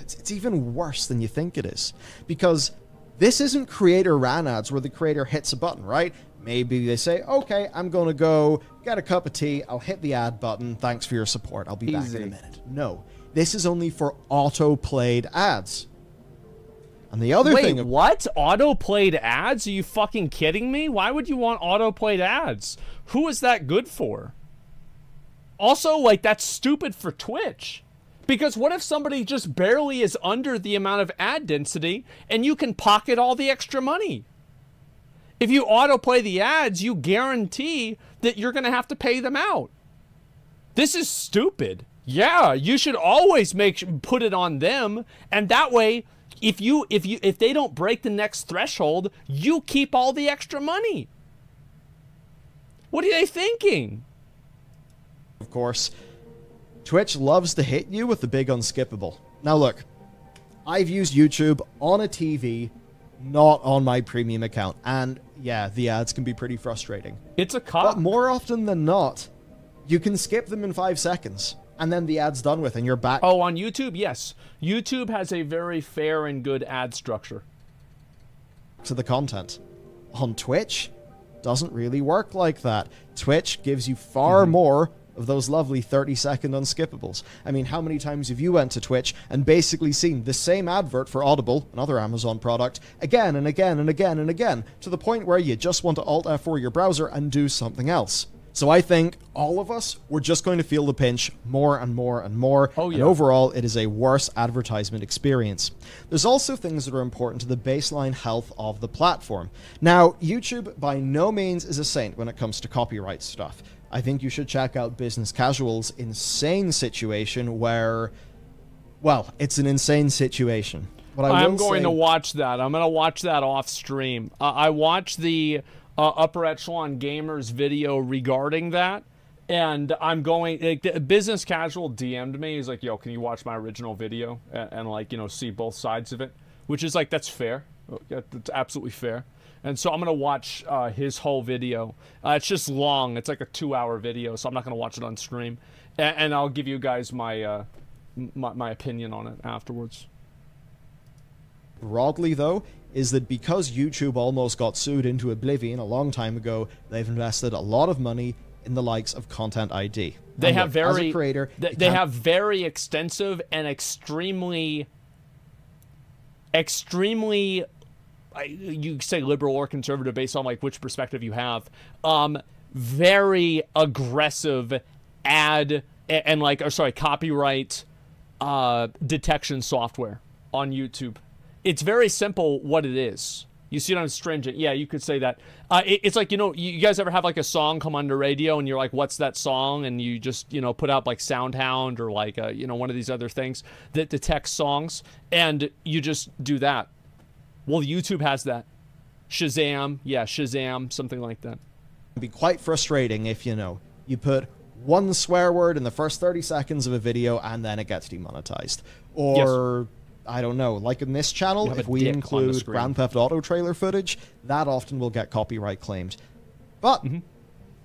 It's even worse than you think it is. Because this isn't creator-ran ads where the creator hits a button, right? Maybe they say, okay, I'm going to go get a cup of tea. I'll hit the ad button. Thanks for your support. I'll be back in a minute. No. This is only for auto-played ads. And the other thing... Wait, what? Auto-played ads? Are you fucking kidding me? Why would you want auto-played ads? Who is that good for? Also, like, that's stupid for Twitch. Because what if somebody just barely is under the amount of ad density and you can pocket all the extra money? If you autoplay the ads, you guarantee that you're going to have to pay them out. This is stupid. Yeah, you should always put it on them, and that way, if they don't break the next threshold, you keep all the extra money. What are they thinking? Of course, Twitch loves to hit you with the big unskippable. Now look, I've used YouTube on a TV, not on my premium account, and yeah, the ads can be pretty frustrating. It's a cop. But more often than not, you can skip them in 5 seconds, and then the ad's done with, and you're back. Oh, on YouTube? Yes. YouTube has a very fair and good ad structure. To the content. On Twitch, doesn't really work like that. Twitch gives you far more of those lovely 30-second unskippables. I mean, how many times have you went to Twitch and basically seen the same advert for Audible, another Amazon product, again and again and again and again, to the point where you just want to Alt F4 your browser and do something else? So I think all of us, we're just going to feel the pinch more and more and more. Oh, yeah. And overall, it is a worse advertisement experience. There's also things that are important to the baseline health of the platform. Now, YouTube by no means is a saint when it comes to copyright stuff. I think you should check out Business Casual's insane situation where, well, it's an insane situation. But I'm going to watch that. I'm going to watch that off stream. I watched the Upper Echelon Gamers video regarding that, and I'm going... Like, Business Casual DM'd me. He's like, yo, can you watch my original video and like, you know, see both sides of it? Which is like, that's fair. That's absolutely fair. And so I'm going to watch his whole video. It's just long. It's like a 2-hour video, so I'm not going to watch it on stream. And I'll give you guys my, my opinion on it afterwards. Broadly, though, is that because YouTube almost got sued into oblivion a long time ago, they've invested a lot of money in the likes of Content ID. They have as a creator, they have very extensive and extremely you say liberal or conservative based on like which perspective you have, very aggressive ad and like, or sorry, copyright detection software on YouTube. It's very simple what it is. You see it on Stringent. Yeah, you could say that. It's like, you know, you guys ever have like a song come on the radio and you're like, what's that song? And you just, you know, put out like SoundHound or like, you know, one of these other things that detects songs, and you just do that. Well, YouTube has that. Shazam. Yeah, Shazam, something like that. be quite frustrating if, you know, you put one swear word in the first 30 seconds of a video and then it gets demonetized. Or, I don't know, like in this channel, if we include Grand Theft Auto trailer footage, that often will get copyright claimed. But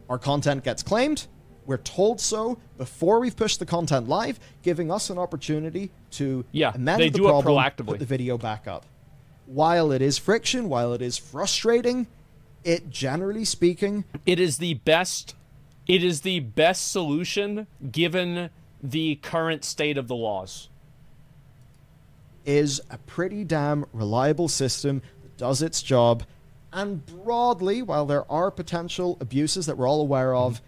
our content gets claimed. We're told so before we've pushed the content live, giving us an opportunity to amend the problem, put the video back up. While it is friction, while it is frustrating, it, generally speaking, it is the best solution given the current state of the laws. Is a pretty damn reliable system that does its job. And broadly, while there are potential abuses that we're all aware of,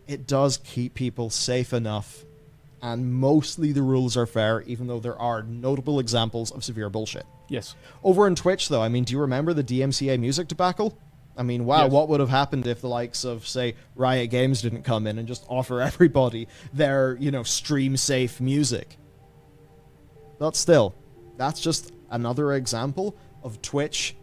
it does keep people safe enough. And mostly the rules are fair, even though there are notable examples of severe bullshit. Yes. Over on Twitch, though, I mean, do you remember the DMCA music debacle? I mean, wow, what would have happened if the likes of, say, Riot Games didn't come in and just offer everybody their, you know, stream-safe music? But still, that's just another example of Twitch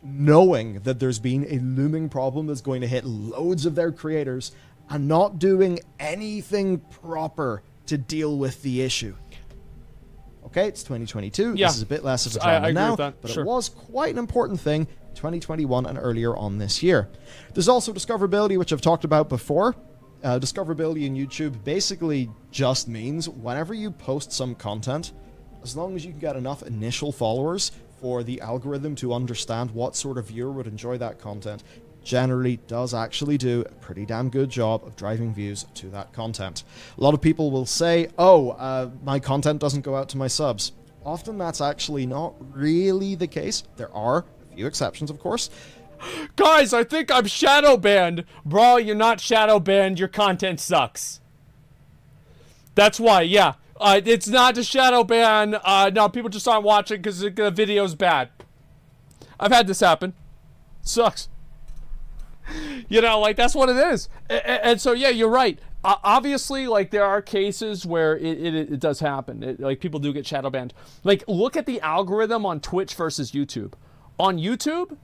knowing that there's been a looming problem that's going to hit loads of their creators and not doing anything proper to deal with the issue. Okay, it's 2022. This is a bit less of a drama now, but it was quite an important thing in 2021 and earlier on this year. There's also discoverability, which I've talked about before. Discoverability in YouTube basically just means whenever you post some content, as long as you can get enough initial followers for the algorithm to understand what sort of viewer would enjoy that content, generally does actually do a pretty damn good job of driving views to that content. A lot of people will say, oh, my content doesn't go out to my subs. Often that's actually not really the case. There are a few exceptions, of course. Guys, I think I'm shadow banned. Bro, you're not shadow banned. Your content sucks. That's why, yeah. It's not a shadow ban. No, people just aren't watching because the video's bad. I've had this happen. Sucks. You know, like, that's what it is. And so, yeah, you're right. Obviously, like, there are cases where it does happen. Like, people do get shadow banned. Like, look at the algorithm on Twitch versus YouTube. On YouTube,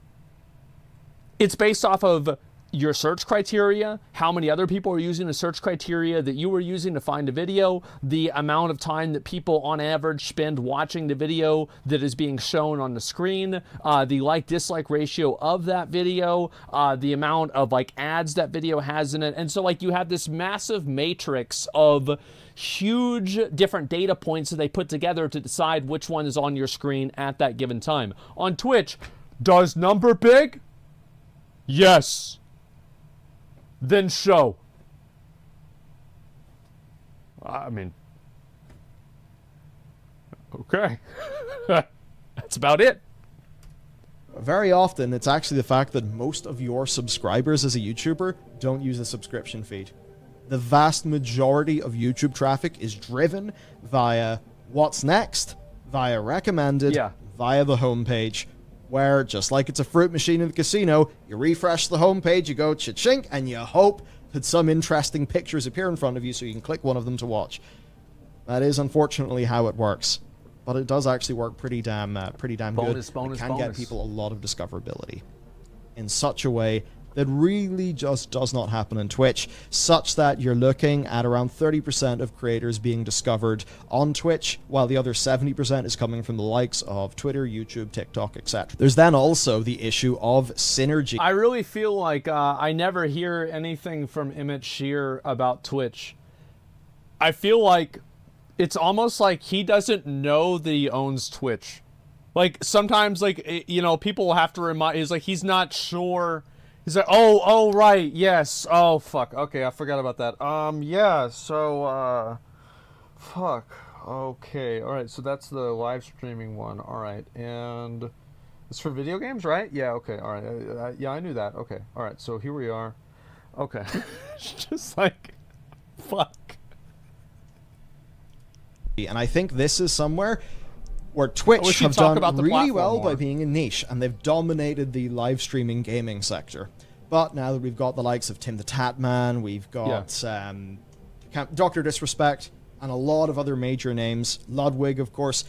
it's based off of your search criteria, how many other people are using the search criteria that you were using to find a video, the amount of time that people on average spend watching the video that is being shown on the screen, the like-dislike ratio of that video, the amount of like ads that video has in it. And so like you have this massive matrix of huge different data points that they put together to decide which one is on your screen at that given time. On Twitch, does number big? Yes. Then show. I mean, okay. That's about it. Very often, it's actually the fact that most of your subscribers as a YouTuber don't use a subscription feed. The vast majority of YouTube traffic is driven via what's next, via recommended, via the homepage, where, just like it's a fruit machine in the casino, you refresh the homepage, you go cha-chink, and you hope that some interesting pictures appear in front of you so you can click one of them to watch. That is unfortunately how it works. But it does actually work pretty damn good. It can get people a lot of discoverability in such a way that really just does not happen on Twitch, such that you're looking at around 30% of creators being discovered on Twitch, while the other 70% is coming from the likes of Twitter, YouTube, TikTok, etc. There's then also the issue of synergy. I really feel like I never hear anything from Emmett Shear about Twitch. I feel like it's almost like he doesn't know that he owns Twitch. Like, sometimes, like, you know, people have to remind, he's not sure. He's like, oh, right, yes. Oh, fuck. Okay, I forgot about that. Yeah, so, fuck. Okay, alright, so that's the live streaming one. Alright, and it's for video games, right? Yeah, okay, alright. Yeah, I knew that. Okay, alright, so here we are. Okay. Just like, fuck. And I think this is somewhere where Twitch have done really well by being a niche, and they've dominated the live streaming gaming sector. But now that we've got the likes of Tim the Tatman, we've got Dr. Disrespect, and a lot of other major names, Ludwig, of course,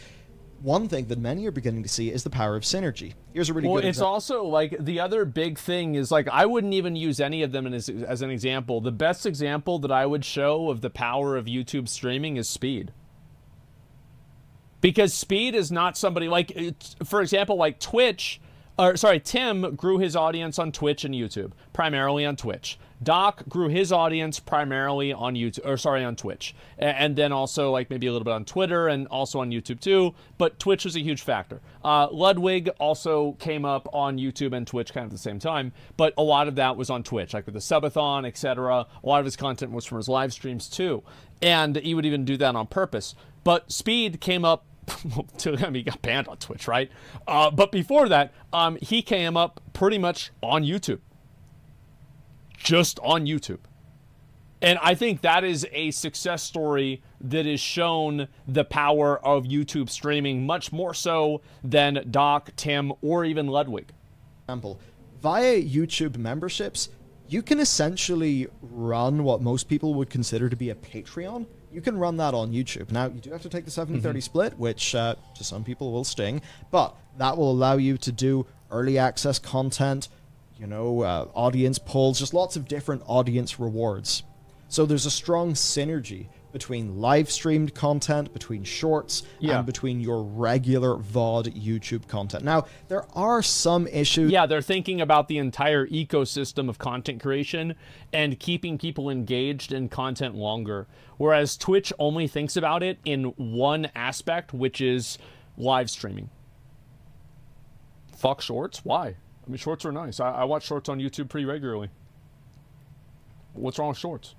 one thing that many are beginning to see is the power of synergy. Here's a really good it's also like the other big thing is like I wouldn't even use any of them as an example. The best example that I would show of the power of YouTube streaming is speed. Because speed is not somebody like, for example, like Twitch, or sorry, Tim grew his audience on Twitch and YouTube, primarily on Twitch. Doc grew his audience primarily on YouTube, or sorry, on Twitch. And then also like maybe a little bit on Twitter and also on YouTube too, but Twitch was a huge factor. Ludwig also came up on YouTube and Twitch kind of at the same time, but a lot of that was on Twitch, like with the subathon, etc. A lot of his content was from his live streams too. And he would even do that on purpose. But Speed came up, I mean, he got banned on Twitch, right? But before that, he came up pretty much on YouTube. Just on YouTube. And I think that is a success story that has shown the power of YouTube streaming much more so than Doc, Tim, or even Ludwig. Example, via YouTube memberships, you can essentially run what most people would consider to be a Patreon. You can run that on YouTube. Now, you do have to take the 70-30 split, which to some people will sting, but that will allow you to do early access content, you know, audience polls, just lots of different audience rewards. So there's a strong synergy between live streamed content, between shorts, and between your regular VOD YouTube content. Now, there are some issues. Yeah, they're thinking about the entire ecosystem of content creation and keeping people engaged in content longer. Whereas Twitch only thinks about it in one aspect, which is live streaming. Fuck shorts? Why? I mean, shorts are nice. I watch shorts on YouTube pretty regularly. What's wrong with shorts?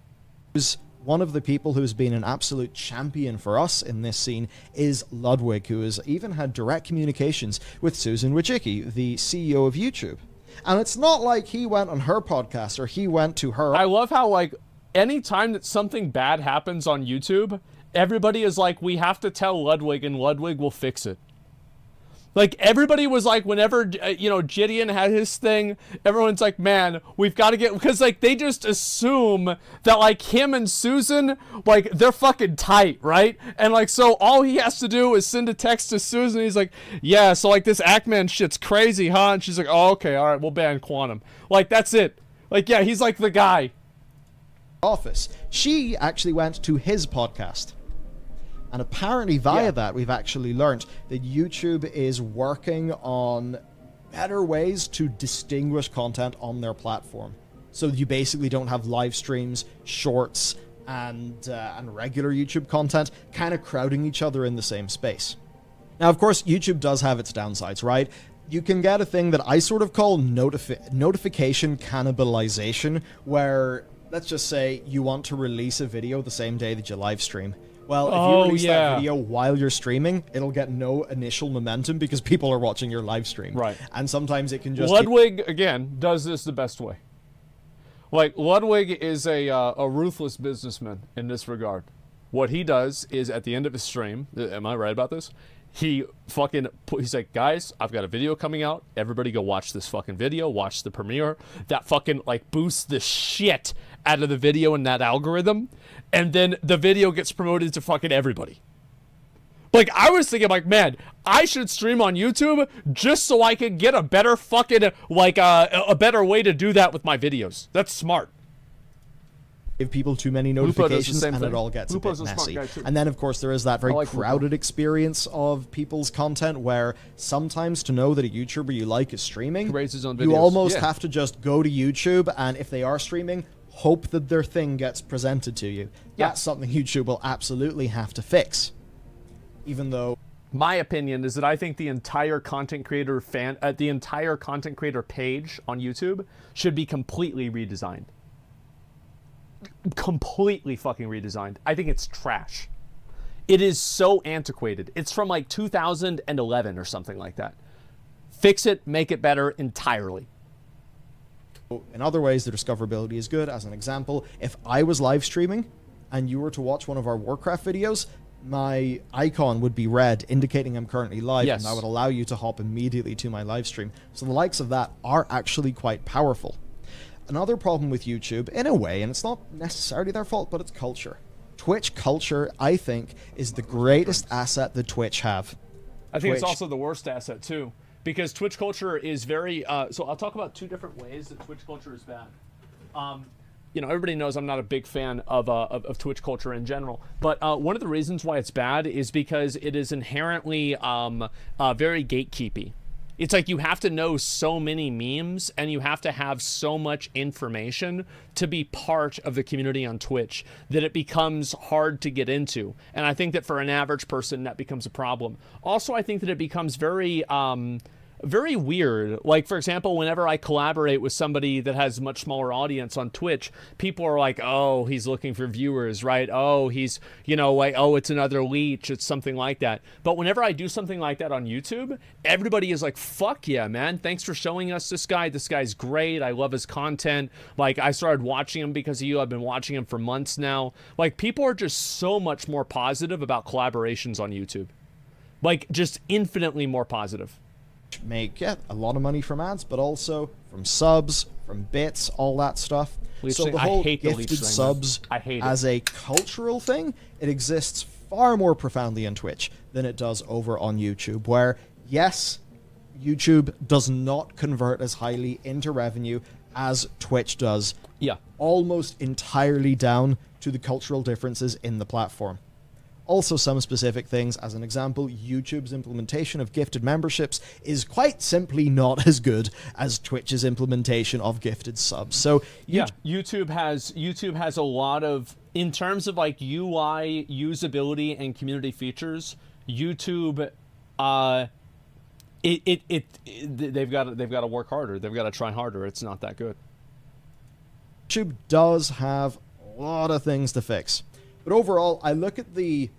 One of the people who's been an absolute champion for us in this scene is Ludwig, who has even had direct communications with Susan Wojcicki, the CEO of YouTube. And it's not like he went on her podcast or he went to her. I love how, like, anytime that something bad happens on YouTube, everybody is like, we have to tell Ludwig and Ludwig will fix it. Like, everybody was like, whenever, you know, Gideon had his thing, everyone's like, man, we've got to get, because, like, they just assume that, like, him and Susan, like, they're fucking tight, right? And, like, so all he has to do is send a text to Susan, and he's like, yeah, so, like, this Ackman shit's crazy, huh? And she's like, oh, okay, all right, we'll ban Quantum. Like, that's it. Like, yeah, he's, like, the guy. Office. She actually went to his podcast. And apparently via that, we've actually learned that YouTube is working on better ways to distinguish content on their platform. So you basically don't have live streams, shorts, and regular YouTube content kind of crowding each other in the same space. Now, of course, YouTube does have its downsides, right? You can get a thing that I sort of call notification cannibalization, where, let's just say, you want to release a video the same day that you live stream. Well, if you release that video while you're streaming, it'll get no initial momentum because people are watching your live stream. Right. And sometimes it can just... Ludwig, again, does this the best way. Like, Ludwig is a ruthless businessman in this regard. What he does is, at the end of his stream, am I right about this? He's like, guys, I've got a video coming out. Everybody go watch this fucking video. Watch the premiere. That fucking, like, boosts the shit out of the video in that algorithm. And then the video gets promoted to fucking everybody. Like, I was thinking, like, man, I should stream on YouTube just so I could get a better fucking, like, a better way to do that with my videos. That's smart. Give people too many notifications and it all gets a bit messy. And then, of course, there is that very crowded experience of people's content where sometimes to know that a YouTuber you like is streaming, you almost have to just go to YouTube and if they are streaming, hope that their thing gets presented to you. That's something YouTube will absolutely have to fix. Even though... My opinion is that I think the entire content creator page on YouTube should be completely redesigned. Completely fucking redesigned. I think it's trash. It is so antiquated. It's from like 2011 or something like that. Fix it, make it better entirely. In other ways, the discoverability is good. As an example, if I was live streaming and you were to watch one of our Warcraft videos, my icon would be red, indicating I'm currently live, and that would allow you to hop immediately to my live stream. So the likes of that are actually quite powerful. Another problem with YouTube, in a way, and it's not necessarily their fault, but it's culture. Twitch culture, I think, is the greatest asset that Twitch have. I think it's Twitch. also the worst asset too, because Twitch culture is very. So I'll talk about two different ways that Twitch culture is bad. You know, everybody knows I'm not a big fan of Twitch culture in general, but one of the reasons why it's bad is because it is inherently very gatekeepy. It's like you have to know so many memes and you have to have so much information to be part of the community on Twitch that it becomes hard to get into. And I think that for an average person, that becomes a problem. Also, I think that it becomes very weird. Like, for example, whenever I collaborate with somebody that has a much smaller audience on Twitch, people are like, oh, he's looking for viewers, right? Oh, he's, you know, like, oh, it's another leech. It's something like that. But whenever I do something like that on YouTube, everybody is like, fuck yeah, man. Thanks for showing us this guy. This guy's great. I love his content. Like, I started watching him because of you. I've been watching him for months now. Like, people are just so much more positive about collaborations on YouTube. Like, just infinitely more positive. Make a lot of money from ads, but also from subs, from bits, all that stuff. So the whole gifted subs as a cultural thing, it exists far more profoundly in Twitch than it does over on YouTube, where, yes, YouTube does not convert as highly into revenue as Twitch does. Yeah. Almost entirely down to the cultural differences in the platform. Also, some specific things. As an example, YouTube's implementation of gifted memberships is quite simply not as good as Twitch's implementation of gifted subs. So yeah, YouTube has a lot of, in terms of like UI usability and community features, YouTube they've got to work harder. They've got to try harder. It's not that good. YouTube does have a lot of things to fix. But overall, I look at the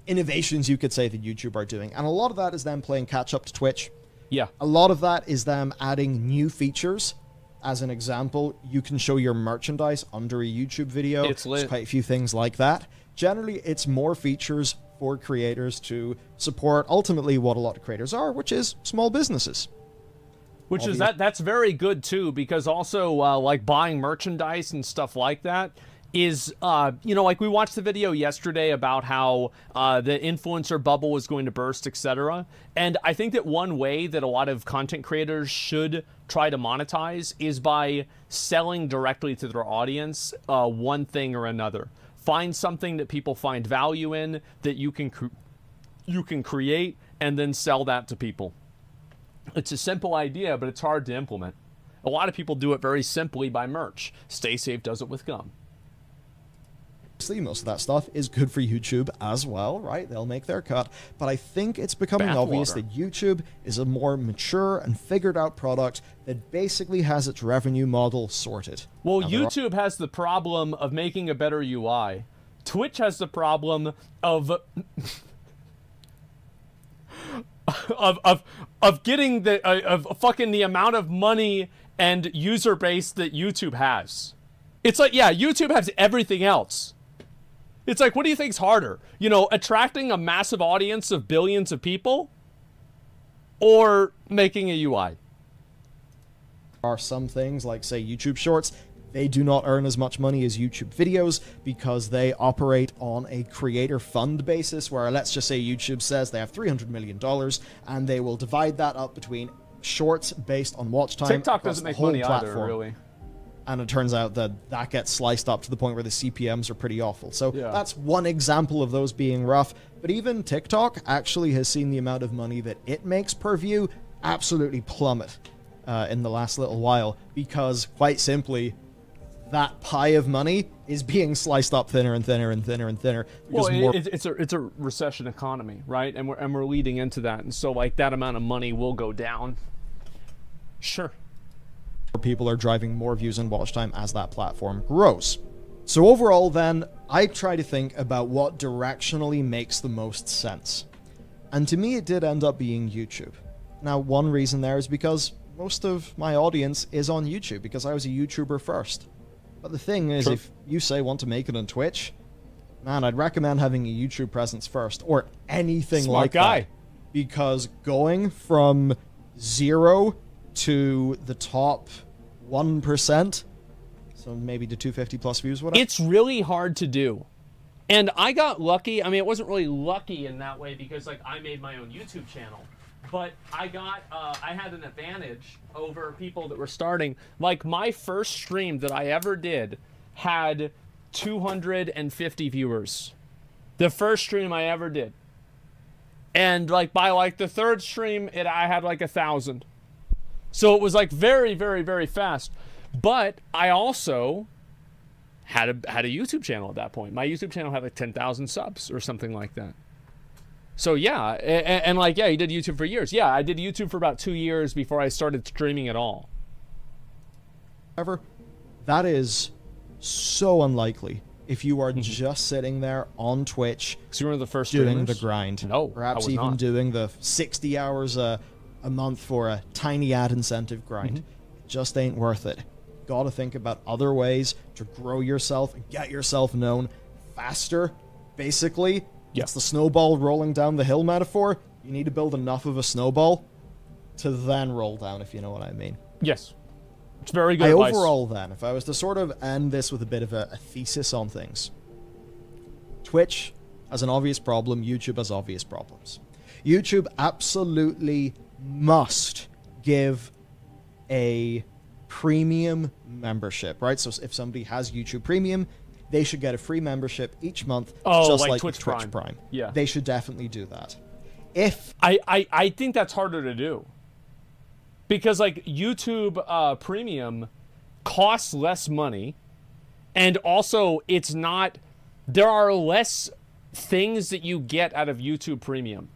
innovations you could say that YouTube are doing, and a lot of that is them playing catch up to Twitch. Yeah. A lot of that is them adding new features. As an example, you can show your merchandise under a YouTube video. It's lit. There's quite a few things like that. Generally, it's more features for creators to support ultimately what a lot of creators are, which is small businesses. Which is that's very good too, because also like buying merchandise and stuff like that is, you know, like we watched the video yesterday about how the influencer bubble was going to burst, etc. And I think that one way that a lot of content creators should try to monetize is by selling directly to their audience one thing or another. Find something that people find value in that you can create and then sell that to people. It's a simple idea, but it's hard to implement. A lot of people do it very simply by merch. Stay Safe does it with gum. Most of that stuff is good for YouTube as well, right? They'll make their cut. But I think it's becoming obvious that YouTube is a more mature and figured out product that basically has its revenue model sorted. Well, YouTube has the problem of making a better UI. Twitch has the problem of getting of fucking the amount of money and user base that YouTube has. It's like, yeah, YouTube has everything else. It's like, what do you think's harder? You know, attracting a massive audience of billions of people or making a UI? There are some things like, say, YouTube Shorts. They do not earn as much money as YouTube videos because they operate on a creator fund basis where, let's just say YouTube says they have $300 million and they will divide that up between shorts based on watch time. TikTok doesn't make money either, really. And it turns out that that gets sliced up to the point where the CPMs are pretty awful. So that's one example of those being rough. But even TikTok actually has seen the amount of money that it makes per view absolutely plummet in the last little while, because quite simply, that pie of money is being sliced up thinner and thinner and thinner and thinner. Well, it's a recession economy, right? And we're leading into that, and so like that amount of money will go down. Sure. People are driving more views and watch time as that platform grows. So overall then, I try to think about what directionally makes the most sense. And to me, it did end up being YouTube. Now, one reason there is because most of my audience is on YouTube, because I was a YouTuber first. But the thing is, if you say want to make it on Twitch, man, I'd recommend having a YouTube presence first, or anything like that. Because going from 0 to the top 1%, so maybe to 250 plus views, whatever. It's really hard to do. And I got lucky. I mean, it wasn't really lucky in that way because like I made my own YouTube channel, but I had an advantage over people that were starting. Like my first stream that I ever did had 250 viewers. The first stream I ever did. And like by like the third stream, I had like 1,000. So it was like very, very, very fast. But I also had a YouTube channel at that point. My YouTube channel had like 10,000 subs or something like that. So yeah, and like, yeah, you did YouTube for years. Yeah, I did YouTube for about 2 years before I started streaming at all. However, that is so unlikely if you are just sitting there on Twitch So you were the first doing streamers? the grind. No, perhaps I was even not. doing the 60 hours a month for a tiny ad incentive grind. It just ain't worth it. Gotta think about other ways to grow yourself and get yourself known faster. Basically, it's the snowball rolling down the hill metaphor. You need to build enough of a snowball to then roll down, if you know what I mean. Yes. It's very good advice. Overall then, if I was to sort of end this with a bit of a thesis on things, Twitch has an obvious problem, YouTube has obvious problems. YouTube absolutely must give a premium membership, right? So if somebody has YouTube Premium, they should get a free membership each month, just like Twitch Prime. Yeah. They should definitely do that. I think that's harder to do. Because like YouTube Premium costs less money, and also it's not, there are less things that you get out of YouTube Premium.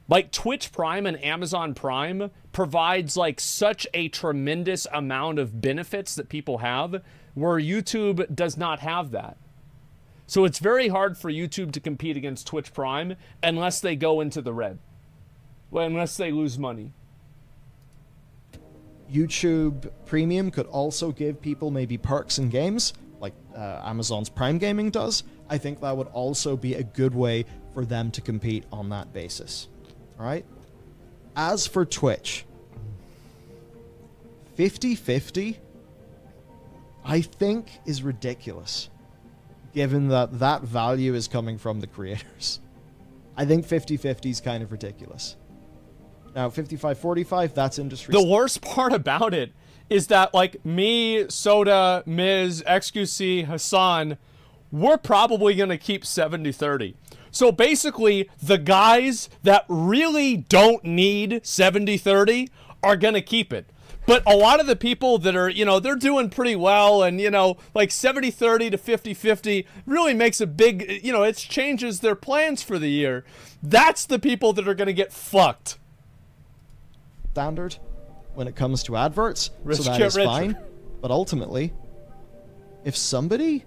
Like Twitch Prime and Amazon Prime provides like such a tremendous amount of benefits that people have, where YouTube does not have that. So it's very hard for YouTube to compete against Twitch Prime unless they go into the red. Well, unless they lose money. YouTube Premium could also give people maybe perks and games, like Amazon's Prime Gaming does. I think that would also be a good way for them to compete on that basis. All right? As for Twitch, 50-50, I think is ridiculous, given that that value is coming from the creators. I think 50-50 is kind of ridiculous. Now, 55-45, that's industry. The worst part about it is that, like, me, Soda, Miz, XQC, Hassan, we're probably going to keep 70-30. So basically, the guys that really don't need 70-30 are going to keep it. But a lot of the people that are, you know, they're doing pretty well, and, you know, like 70-30 to 50-50 really makes a big, you know, it changes their plans for the year. That's the people that are going to get fucked. Standard when it comes to adverts, Rich so that get is richer. fine. But ultimately, if somebody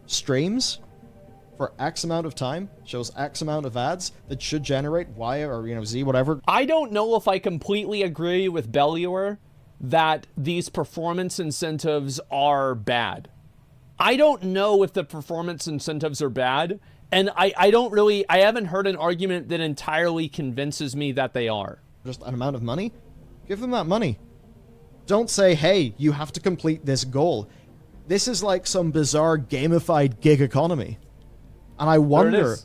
streams for X amount of time, shows X amount of ads that should generate Y or, you know, Z, whatever. I don't know if I completely agree with Bellular that these performance incentives are bad. I don't know if the performance incentives are bad, and I haven't heard an argument that entirely convinces me that they are. Just an amount of money, give them that money. Don't say, hey, you have to complete this goal. This is like some bizarre gamified gig economy. And I wonder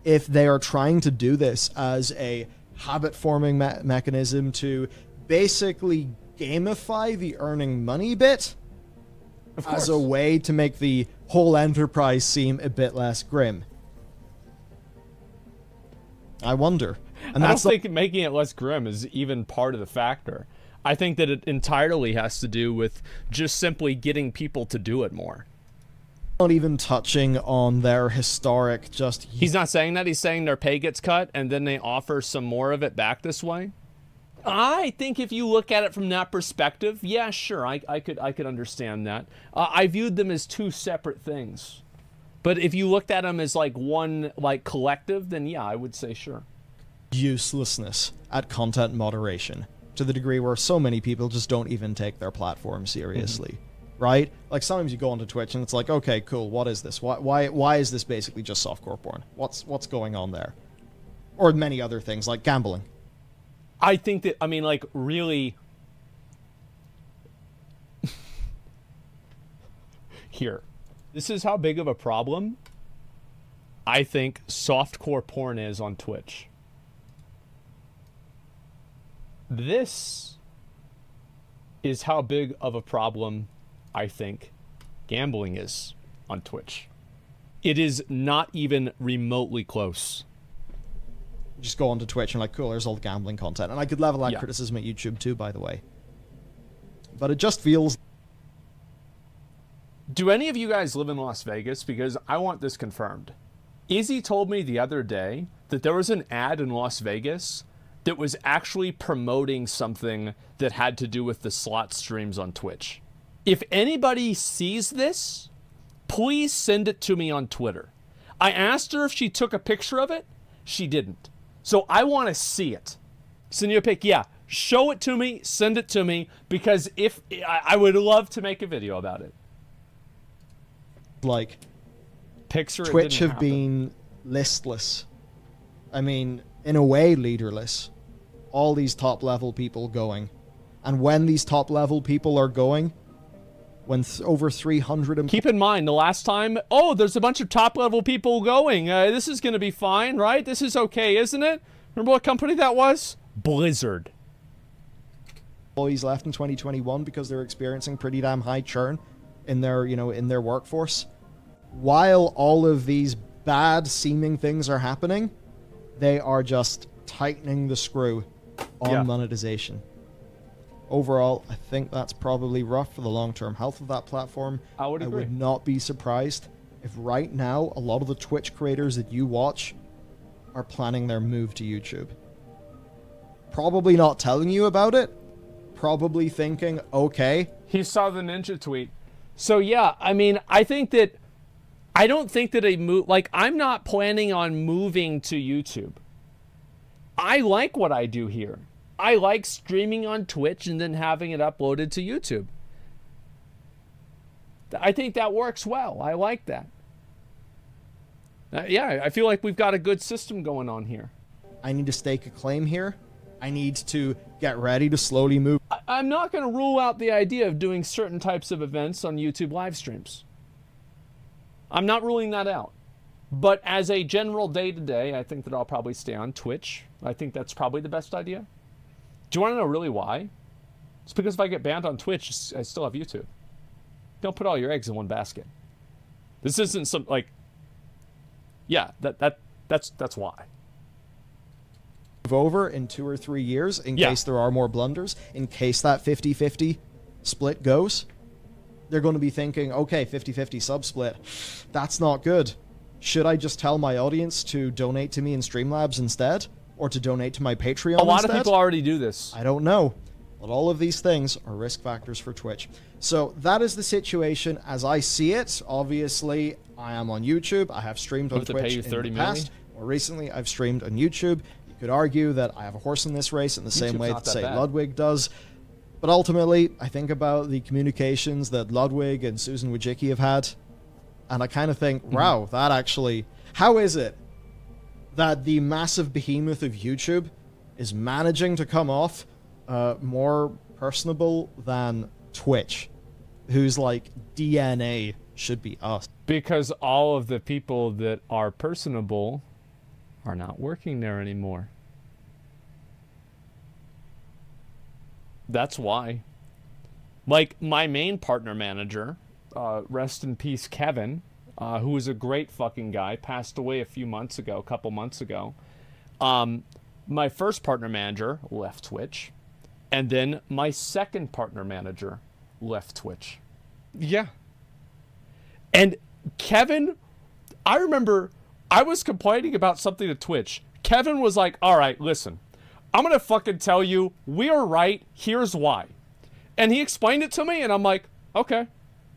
if they are trying to do this as a habit-forming mechanism to basically gamify the earning money bit as a way to make the whole enterprise seem a bit less grim. I wonder. And I don't think making it less grim is even part of the factor. I think that it entirely has to do with just simply getting people to do it more. Not even touching on their historic just... He's not saying that. He's saying their pay gets cut and then they offer some more of it back this way. I think if you look at it from that perspective, yeah, sure, I could understand that. I viewed them as two separate things. But if you looked at them as like one like collective, then yeah, I would say sure. Uselessness at content moderation to the degree where so many people just don't even take their platform seriously. Right? Like sometimes you go onto Twitch and it's like, okay, cool, what is this? Why is this basically just softcore porn? What's going on there? Or many other things like gambling. I think that, I mean, like, really... Here. This is how big of a problem I think softcore porn is on Twitch. This is how big of a problem I think gambling is on Twitch. It is not even remotely close. Just go onto Twitch and like, cool, there's all the gambling content. And I could level that criticism at YouTube too, by the way. But it just feels... Do any of you guys live in Las Vegas? Because I want this confirmed. Izzy told me the other day that there was an ad in Las Vegas that was actually promoting something that had to do with the slot streams on Twitch. If anybody sees this, please send it to me on Twitter. I asked her if she took a picture of it. She didn't. So I want to see it. Send you a pic. Yeah, show it to me. Send it to me. Because if I would love to make a video about it. Like, Picture Twitch have been listless. I mean, in a way, leaderless. All these top-level people going. And when these top-level people are going, when over 300... Keep in mind, the last time... Oh, there's a bunch of top-level people going. This is going to be fine, right? This is okay, isn't it? Remember what company that was? Blizzard. Employees left in 2021 because they're experiencing pretty damn high churn in their, in their workforce. While all of these bad-seeming things are happening, they are just tightening the screw on monetization. Overall, I think that's probably rough for the long-term health of that platform. I would agree. I would not be surprised if right now a lot of the Twitch creators that you watch are planning their move to YouTube. Probably not telling you about it. Probably thinking, okay. He saw the Ninja tweet. So yeah, I mean, I don't think that a move, like, I'm not planning on moving to YouTube. I like what I do here. I like streaming on Twitch and then having it uploaded to YouTube. I think that works well. I like that. Yeah, I feel like we've got a good system going on here. I need to stake a claim here. I need to get ready to slowly move. I'm not going to rule out the idea of doing certain types of events on YouTube live streams. I'm not ruling that out. But as a general day-to-day, I think that I'll probably stay on Twitch. I think that's probably the best idea. Do you want to know really why? It's because if I get banned on Twitch, I still have YouTube. Don't put all your eggs in one basket. This isn't some, like... Yeah, that's why. Over in 2 or 3 years, in case there are more blunders, in case that 50-50 split goes, they're going to be thinking, okay, 50-50 sub-split, that's not good. Should I just tell my audience to donate to me in Streamlabs instead? Or to donate to my Patreon instead? A lot of people already do this. I don't know. But all of these things are risk factors for Twitch. So that is the situation as I see it. Obviously, I am on YouTube. I have streamed on Twitch in the past. More recently, I've streamed on YouTube. You could argue that I have a horse in this race in the same way that, say, Ludwig does. But ultimately, I think about the communications that Ludwig and Susan Wojcicki have had. And I kind of think, wow, that actually... How is it that the massive behemoth of YouTube is managing to come off more personable than Twitch, whose, like, DNA should be us? Because all of the people that are personable are not working there anymore. That's why. Like, my main partner manager, rest in peace, Kevin, who was a great fucking guy, passed away a couple months ago. My first partner manager left Twitch, and then my second partner manager left Twitch. Yeah. And Kevin, I remember I was complaining about something to Twitch. Kevin was like, all right, listen, I'm going to fucking tell you, we are right, here's why. And he explained it to me, and I'm like, okay.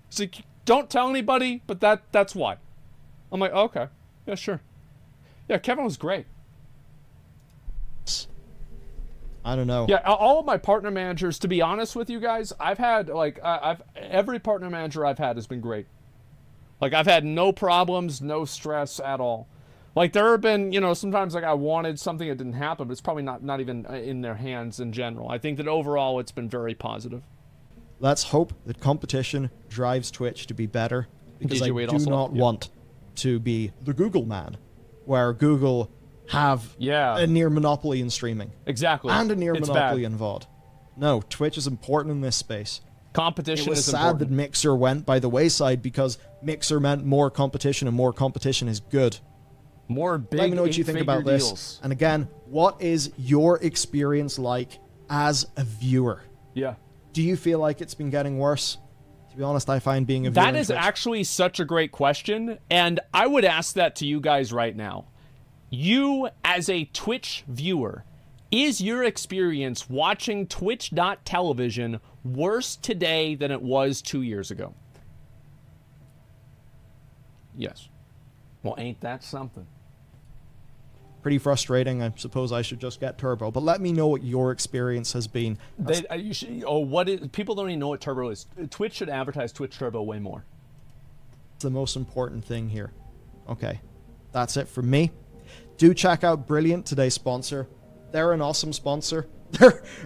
So don't tell anybody, but that's why. I'm like, okay, yeah, sure. Yeah, Kevin was great. I don't know. Yeah, all of my partner managers, to be honest with you guys, I've had, like, every partner manager I've had has been great. Like, I've had no problems, no stress at all. Like, there have been, sometimes, like, I wanted something that didn't happen, but it's probably not even in their hands in general. I think that overall it's been very positive. Let's hope that competition drives Twitch to be better, because I do not want to be the Google man, where Google have a near monopoly in streaming. Exactly. And a near monopoly in VOD. No, Twitch is important in this space. Competition is important. It was sad that Mixer went by the wayside because Mixer meant more competition, and more competition is good. More big Let me know what you think about this. And again, what is your experience like as a viewer? Yeah. Do you feel like it's been getting worse? To be honest, I find being a viewer That is actually such a great question, and I would ask that to you guys right now. You, as a Twitch viewer, is your experience watching Twitch.television worse today than it was 2 years ago? Yes. Well, ain't that something? Pretty frustrating. I suppose I should just get Turbo. But let me know what your experience has been. People don't even know what Turbo is. Twitch should advertise Twitch Turbo way more. It's the most important thing here. Okay. That's it from me. Do check out Brilliant, today's sponsor. They're an awesome sponsor.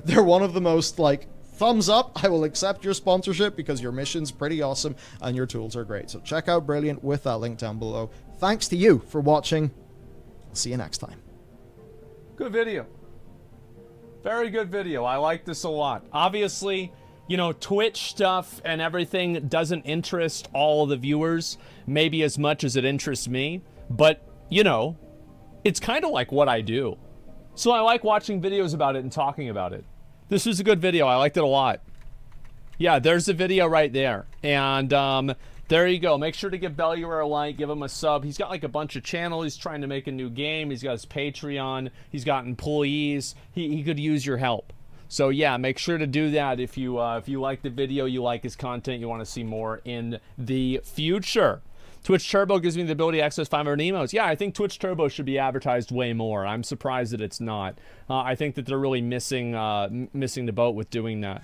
They're one of the most, like, thumbs up. I will accept your sponsorship because your mission's pretty awesome and your tools are great. So check out Brilliant with that link down below. Thanks to you for watching. See you next time. Good video. Very good video. I like this a lot. Obviously, you know, Twitch stuff and everything doesn't interest all of the viewers maybe as much as it interests me. But, you know, it's kind of like what I do. So I like watching videos about it and talking about it. This was a good video. I liked it a lot. Yeah, there's the video right there. And, there you go. Make sure to give Bellular a like, give him a sub. He's got like a bunch of channels. He's trying to make a new game. He's got his Patreon. He's got employees. He could use your help. So yeah, make sure to do that if you like the video, you like his content, you want to see more in the future. Twitch Turbo gives me the ability to access 500 emotes. Yeah, I think Twitch Turbo should be advertised way more. I'm surprised that it's not. I think that they're really missing the boat with doing that.